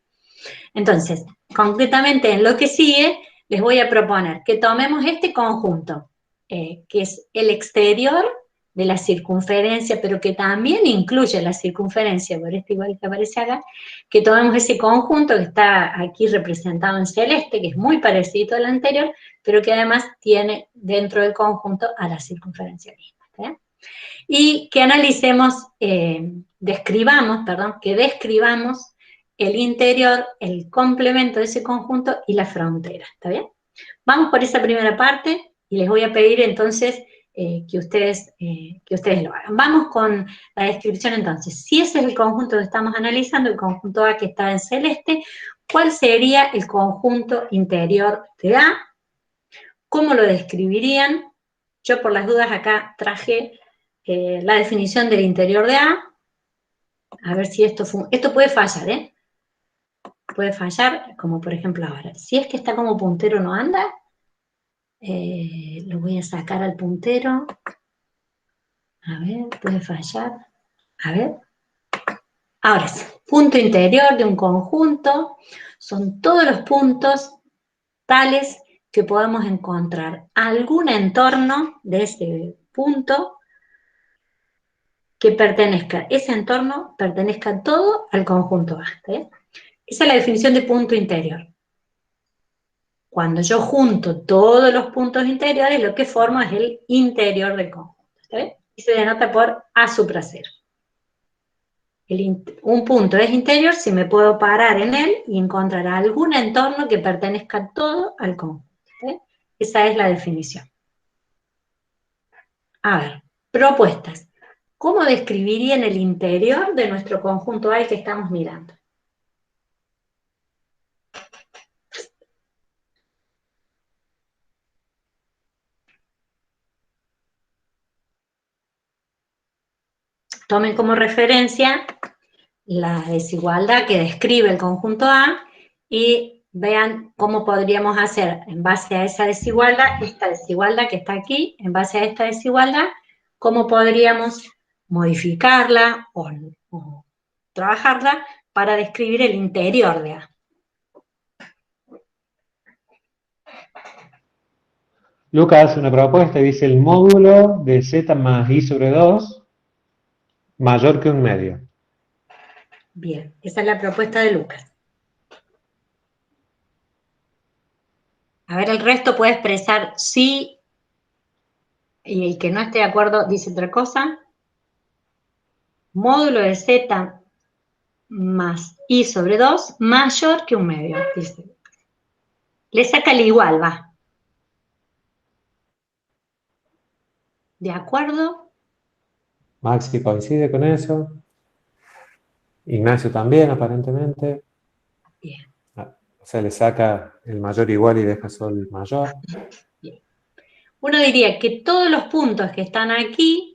Speaker 1: Entonces, concretamente en lo que sigue, les voy a proponer que tomemos este conjunto, que es el exterior de la circunferencia, pero que también incluye la circunferencia, por este igual que aparece acá, que tomemos ese conjunto que está aquí representado en celeste, que es muy parecido al anterior, pero que además tiene dentro del conjunto a la circunferencia misma, ¿está bien? Y que analicemos, que describamos el interior, el complemento de ese conjunto y la frontera, ¿está bien? Vamos por esa primera parte y les voy a pedir entonces que ustedes lo hagan. Vamos con la descripción entonces. Si ese es el conjunto que estamos analizando, el conjunto A que está en celeste, ¿cuál sería el conjunto interior de A? ¿Cómo lo describirían? Yo por las dudas acá traje la definición del interior de A. A ver si esto puede fallar, ¿eh? Puede fallar, como por ejemplo ahora. Si es que está como puntero no anda, lo voy a sacar al puntero. A ver, puede fallar. A ver. Ahora sí, punto interior de un conjunto son todos los puntos tales que podamos encontrar algún entorno de ese punto que ese entorno pertenezca todo al conjunto A. ¿Sí? Esa es la definición de punto interior. Cuando yo junto todos los puntos interiores, lo que formo es el interior del conjunto. ¿Está bien? Y se denota por A supra cero. Un punto es interior si me puedo parar en él y encontrar algún entorno que pertenezca todo al conjunto. ¿Sí? Esa es la definición. A ver, propuestas. ¿Cómo describirían el interior de nuestro conjunto A que estamos mirando? Tomen como referencia la desigualdad que describe el conjunto A y vean cómo podríamos hacer en base a esa desigualdad, esta desigualdad que está aquí, en base a esta desigualdad, cómo podríamos modificarla o trabajarla para describir el interior de A.
Speaker 3: Lucas hace una propuesta y dice el módulo de z más i sobre 2 mayor que un medio.
Speaker 1: Bien, esa es la propuesta de Lucas. A ver, el resto puede expresar sí, y el que no esté de acuerdo dice otra cosa. Módulo de z más i sobre 2 mayor que un medio, dice. Le saca el igual, va. ¿De acuerdo?
Speaker 3: Maxi coincide con eso. Ignacio también, aparentemente.
Speaker 1: Bien.
Speaker 3: O sea, le saca el mayor igual y deja solo el mayor.
Speaker 1: Bien. Uno diría que todos los puntos que están aquí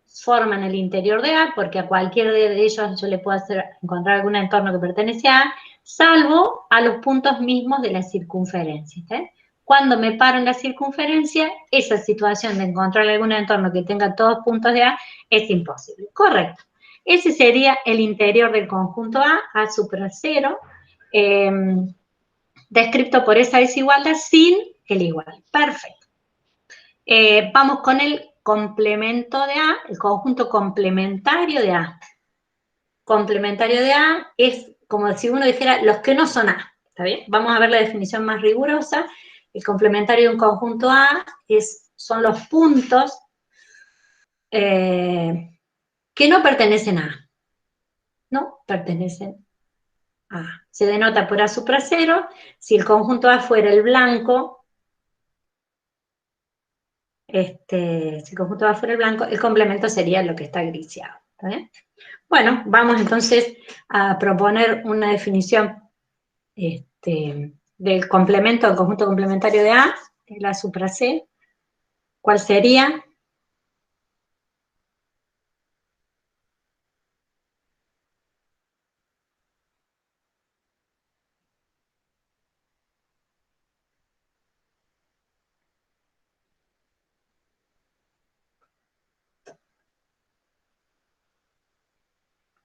Speaker 1: forman el interior de A, porque a cualquier de ellos yo le puedo encontrar algún entorno que pertenece a A, salvo a los puntos mismos de la circunferencia. ¿Sí? Cuando me paro en la circunferencia, esa situación de encontrar algún entorno que tenga todos puntos de A es imposible. Correcto. Ese sería el interior del conjunto A supra 0, descrito por esa desigualdad sin el igual. Perfecto. Vamos con el complemento de A, el conjunto complementario de A. Complementario de A es como si uno dijera los que no son A, ¿está bien? Vamos a ver la definición más rigurosa. El complementario de un conjunto A son los puntos que no pertenecen a A. No pertenecen a A. Se denota por A supra 0. Si el conjunto A fuera el blanco, si el conjunto A fuera el blanco, el complemento sería lo que está griseado, ¿está bien? Bueno, vamos entonces a proponer una definición del complemento, del conjunto complementario de A, el A supra C. ¿Cuál sería?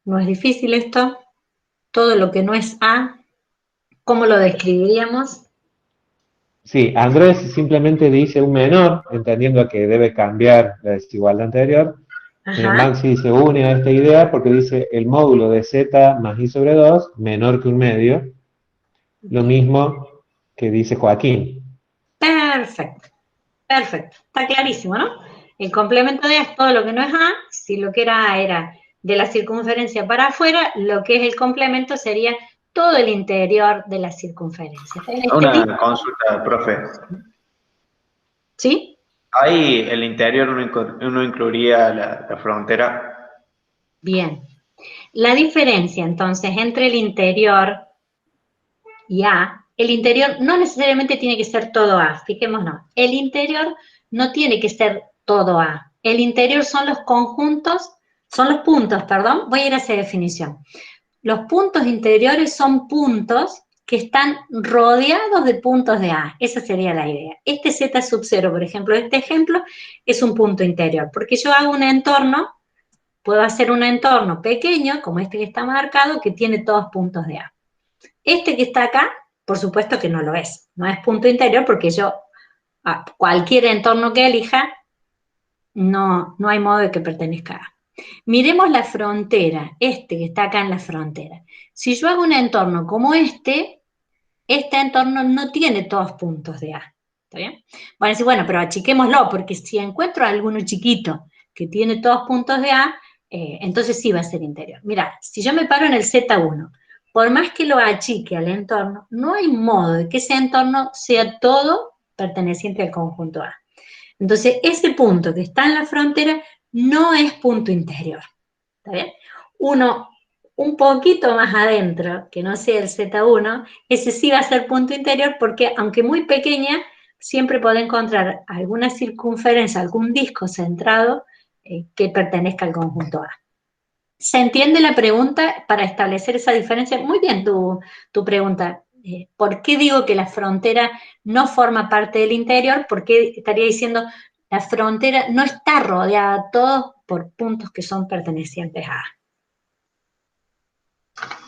Speaker 1: No es difícil esto. Todo lo que no es A, ¿cómo lo describiríamos?
Speaker 3: Sí, Andrés simplemente dice un menor, entendiendo que debe cambiar la desigualdad anterior. Maxi se une a esta idea porque dice el módulo de z más i sobre 2 menor que un medio, lo mismo que dice Joaquín.
Speaker 1: Perfecto, perfecto, está clarísimo, ¿no? El complemento de A es todo lo que no es A. Si lo que era A era de la circunferencia para afuera, lo que es el complemento sería todo el interior de la circunferencia.
Speaker 6: Una consulta, profe.
Speaker 1: ¿Sí?
Speaker 6: Ahí el interior uno incluiría la frontera.
Speaker 1: Bien. La diferencia, entonces, entre el interior y A, el interior no necesariamente tiene que ser todo A, fijémonos. El interior no tiene que ser todo A. El interior son los conjuntos, son los puntos, perdón, voy a ir a esa definición. Los puntos interiores son puntos que están rodeados de puntos de A. Esa sería la idea. Este Z sub 0, por ejemplo, este ejemplo, es un punto interior, porque yo hago un entorno, puedo hacer un entorno pequeño, como este que está marcado, que tiene todos puntos de A. Este que está acá, por supuesto que no lo es. No es punto interior porque yo, a cualquier entorno que elija, no hay modo de que pertenezca a A. Miremos la frontera, este que está acá en la frontera. Si yo hago un entorno como este entorno no tiene todos puntos de A. ¿Está bien? Van a decir, bueno, pero achiquémoslo, porque si encuentro alguno chiquito que tiene todos puntos de A, entonces sí va a ser interior. Mira, si yo me paro en el Z1, por más que lo achique al entorno, no hay modo de que ese entorno sea todo perteneciente al conjunto A. Entonces, ese punto que está en la frontera no es punto interior. ¿Está bien? Uno un poquito más adentro, que no sea el Z1, ese sí va a ser punto interior porque, aunque muy pequeña, siempre puede encontrar alguna circunferencia, algún disco centrado que pertenezca al conjunto A. ¿Se entiende la pregunta para establecer esa diferencia? Muy bien tu pregunta. ¿Por qué digo que la frontera no forma parte del interior? Porque estaría diciendo la frontera no está rodeada todos por puntos que son pertenecientes a A.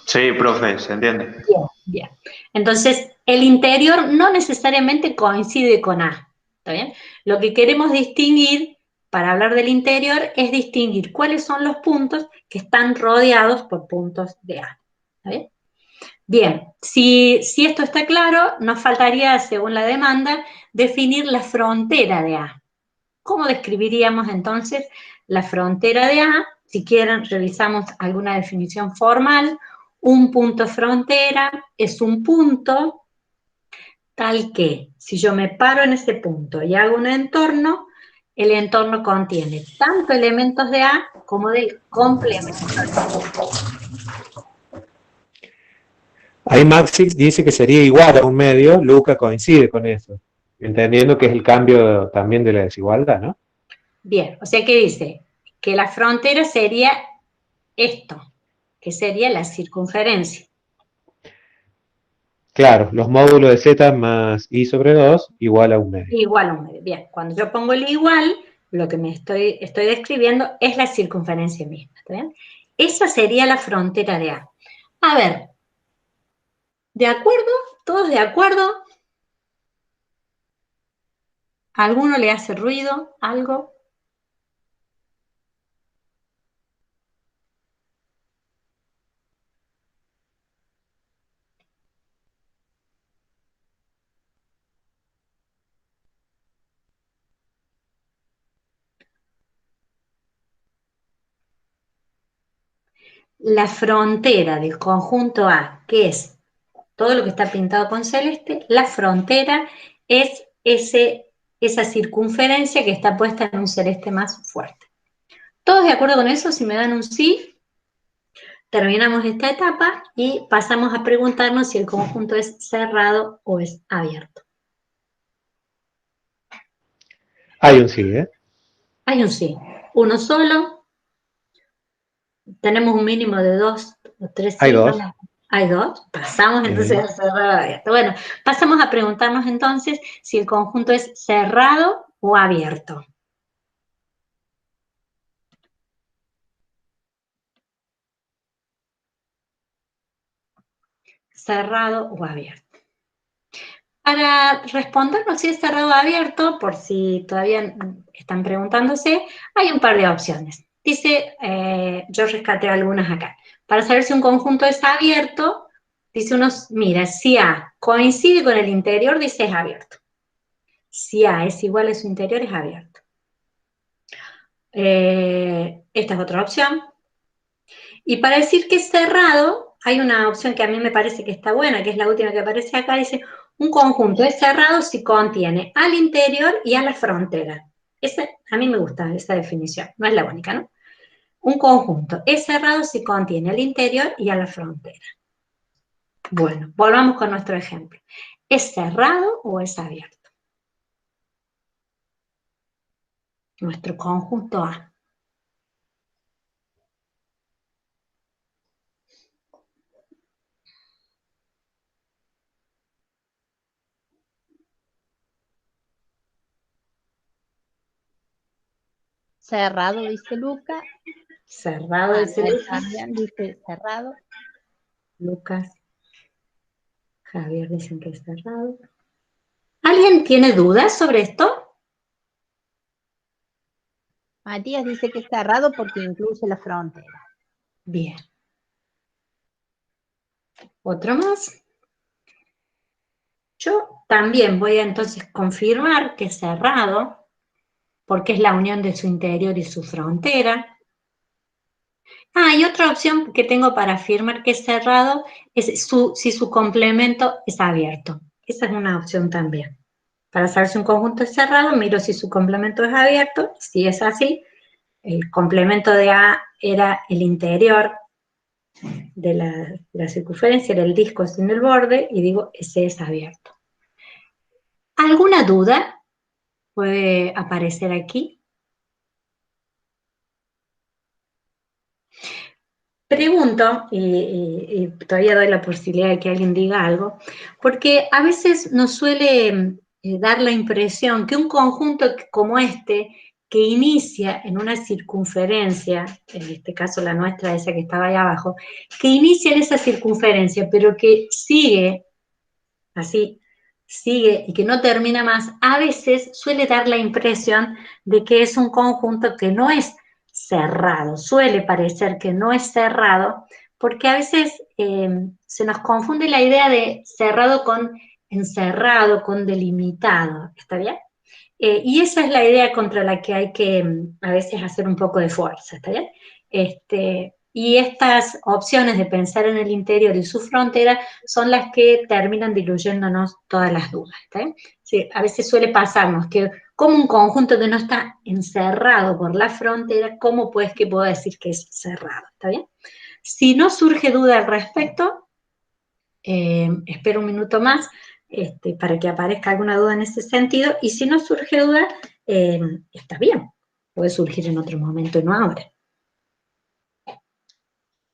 Speaker 6: Sí, profe, se entiende.
Speaker 1: Bien, bien. Entonces, el interior no necesariamente coincide con A. ¿Está bien? Lo que queremos distinguir para hablar del interior es distinguir cuáles son los puntos que están rodeados por puntos de A. ¿Está bien? Bien, si esto está claro, nos faltaría, según la demanda, definir la frontera de A. ¿Cómo describiríamos entonces la frontera de A? Si quieren, revisamos alguna definición formal. Un punto frontera es un punto tal que, si yo me paro en ese punto y hago un entorno, el entorno contiene tanto elementos de A como del complemento.
Speaker 3: Ahí Maxi dice que sería igual a un medio, Luca coincide con eso, entendiendo que es el cambio también de la desigualdad, ¿no?
Speaker 1: Bien, o sea que dice que la frontera sería esto, que sería la circunferencia.
Speaker 3: Claro, los módulos de z más i sobre 2 igual a un medio.
Speaker 1: Igual a un medio. Bien, cuando yo pongo el igual, lo que me estoy describiendo es la circunferencia misma. ¿Está bien? Esa sería la frontera de A. A ver, ¿de acuerdo? ¿Todos de acuerdo? ¿Alguno le hace ruido? ¿Algo? La frontera del conjunto A, que es todo lo que está pintado con celeste, la frontera es esa circunferencia que está puesta en un celeste más fuerte. ¿Todos de acuerdo con eso? Si me dan un sí, terminamos esta etapa y pasamos a preguntarnos si el conjunto es cerrado o es abierto.
Speaker 3: Hay un sí, ¿eh?
Speaker 1: Hay un sí. Uno solo. Tenemos un mínimo de 2 o 3 sí.
Speaker 3: Hay dos.
Speaker 1: Hay 2. Pasamos entonces a cerrado o abierto. Bueno, pasamos a preguntarnos entonces si el conjunto es cerrado o abierto. Cerrado o abierto. Para respondernos si es cerrado o abierto, por si todavía están preguntándose, hay un par de opciones. Dice, yo rescaté algunas acá. Para saber si un conjunto es abierto, dice uno, mira, si A coincide con el interior, dice es abierto. Si A es igual a su interior, es abierto. Esta es otra opción. Y para decir que es cerrado, hay una opción que a mí me parece que está buena, que es la última que aparece acá, dice, un conjunto es cerrado si contiene al interior y a la frontera. A mí me gusta esa definición, no es la única, ¿no? Un conjunto es cerrado si contiene al interior y a la frontera. Bueno, volvamos con nuestro ejemplo. ¿Es cerrado o es abierto? Nuestro conjunto A.
Speaker 2: Cerrado, dice Luca.
Speaker 1: Cerrado, dice
Speaker 2: Andrés
Speaker 1: Lucas.
Speaker 2: también dice cerrado.
Speaker 1: Lucas. Javier dicen que es cerrado. ¿Alguien tiene dudas sobre esto?
Speaker 2: Matías dice que es cerrado porque incluye la frontera.
Speaker 1: Bien. Otro más. Yo también voy a entonces confirmar que es cerrado, porque es la unión de su interior y su frontera. Ah, y otra opción que tengo para afirmar que es cerrado es si su complemento es abierto. Esa es una opción también. Para saber si un conjunto es cerrado, miro si su complemento es abierto. Si es así, el complemento de A era el interior de la circunferencia, era el disco sin el borde, y digo, ese es abierto. ¿Alguna duda puede aparecer aquí? Pregunto, y todavía doy la posibilidad de que alguien diga algo, porque a veces nos suele dar la impresión que un conjunto como este, que inicia en una circunferencia, en este caso la nuestra, esa que estaba ahí abajo, que inicia en esa circunferencia, pero que sigue así, sigue y que no termina más, a veces suele dar la impresión de que es un conjunto que no es cerrado, suele parecer que no es cerrado, porque a veces se nos confunde la idea de cerrado con encerrado, con delimitado, ¿está bien? Y esa es la idea contra la que hay que a veces hacer un poco de fuerza, ¿está bien? Y estas opciones de pensar en el interior y su frontera son las que terminan diluyéndonos todas las dudas, ¿está bien? Sí, a veces suele pasarnos que como un conjunto que no está encerrado por la frontera, ¿cómo pues que puedo decir que es cerrado? ¿Está bien? Si no surge duda al respecto, espero un minuto más para que aparezca alguna duda en ese sentido, y si no surge duda, está bien, puede surgir en otro momento y no ahora.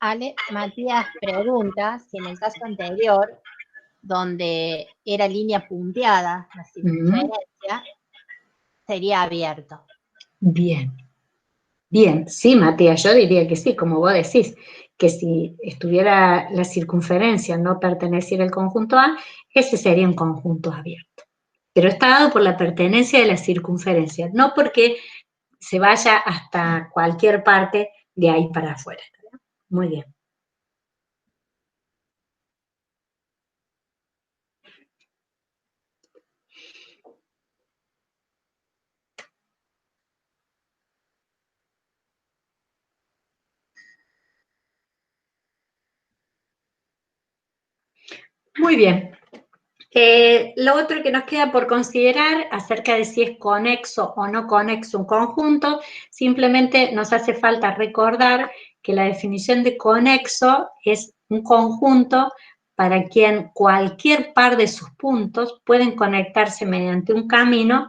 Speaker 2: Ale, Matías pregunta si en el caso anterior, donde era línea punteada, la circunferencia, sería abierto.
Speaker 1: Bien, Bien, sí, Matías, yo diría que sí, como vos decís, que si estuviera la circunferencia no perteneciera al conjunto A, ese sería un conjunto abierto. Pero está dado por la pertenencia de la circunferencia, no porque se vaya hasta cualquier parte de ahí para afuera. Muy bien. Muy bien. Lo otro que nos queda por considerar acerca de si es conexo o no conexo un conjunto, simplemente nos hace falta recordar que la definición de conexo es un conjunto para quien cualquier par de sus puntos pueden conectarse mediante un camino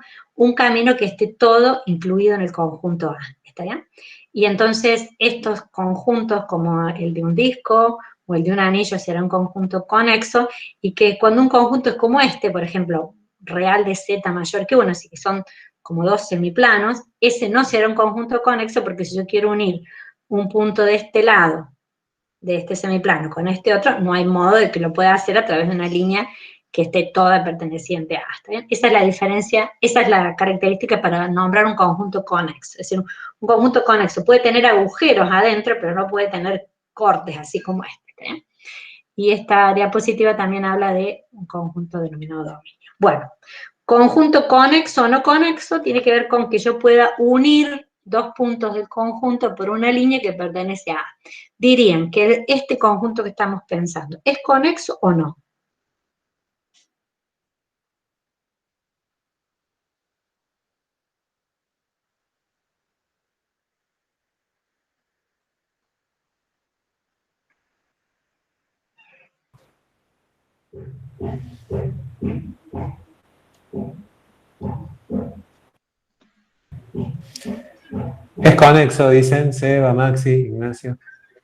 Speaker 1: que esté todo incluido en el conjunto A. ¿Está bien? Y entonces estos conjuntos como el de un disco o el de un anillo será un conjunto conexo, y que cuando un conjunto es como este, por ejemplo, real de z mayor que 1, así que son como dos semiplanos, ese no será un conjunto conexo, porque si yo quiero unir un punto de este lado, de este semiplano, con este otro, no hay modo de que lo pueda hacer a través de una línea que esté toda perteneciente a A. ¿Está bien? Esa es la diferencia, esa es la característica para nombrar un conjunto conexo. Es decir, un conjunto conexo puede tener agujeros adentro, pero no puede tener cortes, así como este. ¿Está bien? Y esta diapositiva también habla de un conjunto denominado dominio. Bueno, conjunto conexo o no conexo tiene que ver con que yo pueda unir dos puntos del conjunto por una línea que pertenece a A. Dirían que este conjunto que estamos pensando, ¿es conexo o no?
Speaker 3: Es conexo, dicen Seba, Maxi, Ignacio.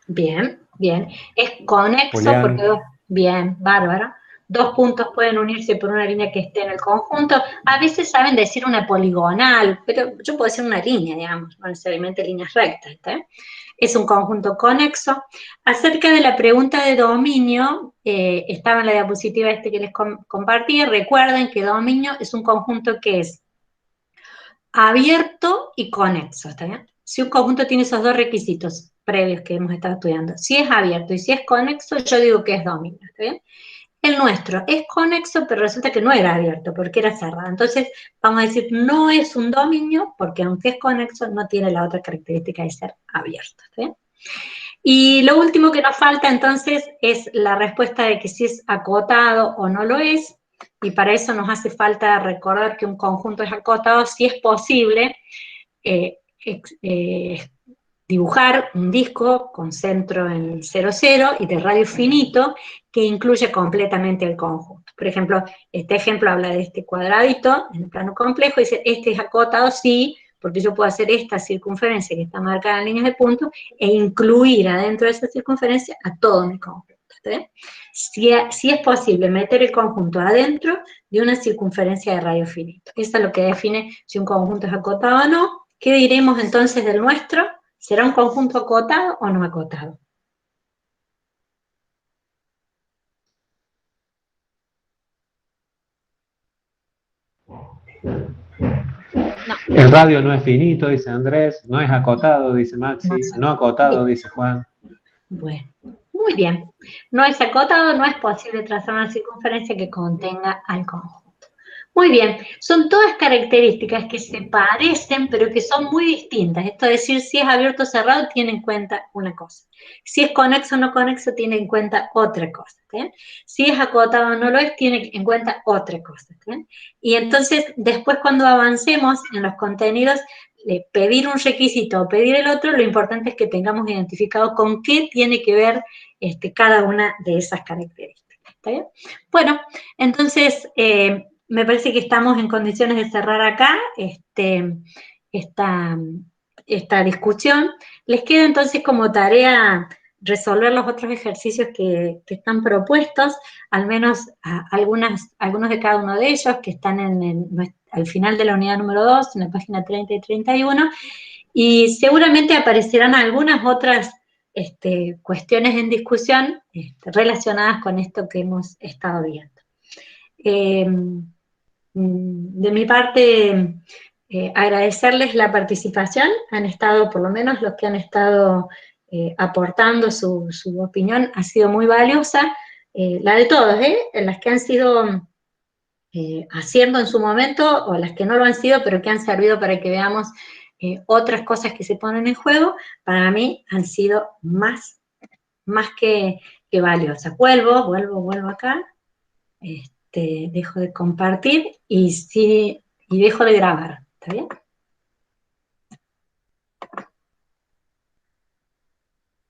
Speaker 1: Bien, bien. Es conexo
Speaker 3: Julián.
Speaker 1: porque, bien, bárbaro. Dos puntos pueden unirse por una línea que esté en el conjunto. A veces saben decir una poligonal, pero yo puedo decir una línea, digamos, no necesariamente líneas rectas. ¿Está? Es un conjunto conexo. Acerca de la pregunta de dominio, estaba en la diapositiva que les compartí. Recuerden que dominio es un conjunto que es abierto y conexo. ¿Está bien? Si un conjunto tiene esos dos requisitos previos que hemos estado estudiando, si es abierto y si es conexo, yo digo que es dominio. ¿Está bien? El nuestro es conexo, pero resulta que no era abierto, porque era cerrado. Entonces, vamos a decir, no es un dominio, porque aunque es conexo, no tiene la otra característica de ser abierto. ¿Está bien? Y lo último que nos falta, entonces, es la respuesta de que si es acotado o no lo es, y para eso nos hace falta recordar que un conjunto es acotado si es posible dibujar un disco con centro en 0, 0 y de radio finito que incluye completamente el conjunto. Por ejemplo, este ejemplo habla de este cuadradito en el plano complejo y dice, este es acotado, sí, porque yo puedo hacer esta circunferencia que está marcada en líneas de punto e incluir adentro de esa circunferencia a todo mi conjunto. Si es posible meter el conjunto adentro de una circunferencia de radio finito. Eso es lo que define si un conjunto es acotado o no. ¿Qué diremos entonces del nuestro? ¿Será un conjunto acotado o no acotado?
Speaker 2: No.
Speaker 3: El radio no es finito, dice Andrés. No es acotado, dice Maxi. No acotado, dice Juan.
Speaker 1: Bueno, muy bien. No es acotado, no es posible trazar una circunferencia que contenga al conjunto. Muy bien, son todas características que se parecen, pero que son muy distintas. Esto es decir, si es abierto o cerrado, tiene en cuenta una cosa. Si es conexo o no conexo, tiene en cuenta otra cosa. ¿Sí? Si es acotado o no lo es, tiene en cuenta otra cosa. ¿Sí? Y entonces, después cuando avancemos en los contenidos, pedir un requisito o pedir el otro, lo importante es que tengamos identificado con qué tiene que ver cada una de esas características. ¿Está bien? Bueno, entonces, me parece que estamos en condiciones de cerrar acá esta discusión. Les queda entonces como tarea resolver los otros ejercicios que están propuestos, al menos algunos de cada uno de ellos que están al final de la unidad número 2, en la página 30 y 31, Y seguramente aparecerán algunas otras cuestiones en discusión relacionadas con esto que hemos estado viendo. De mi parte, agradecerles la participación. Han estado, por lo menos los que han estado aportando su opinión, ha sido muy valiosa. La de todos, las que han sido haciendo en su momento, o las que no lo han sido, pero que han servido para que veamos otras cosas que se ponen en juego, para mí han sido más que valiosas. Vuelvo acá, dejo de compartir y dejo de grabar, ¿está bien?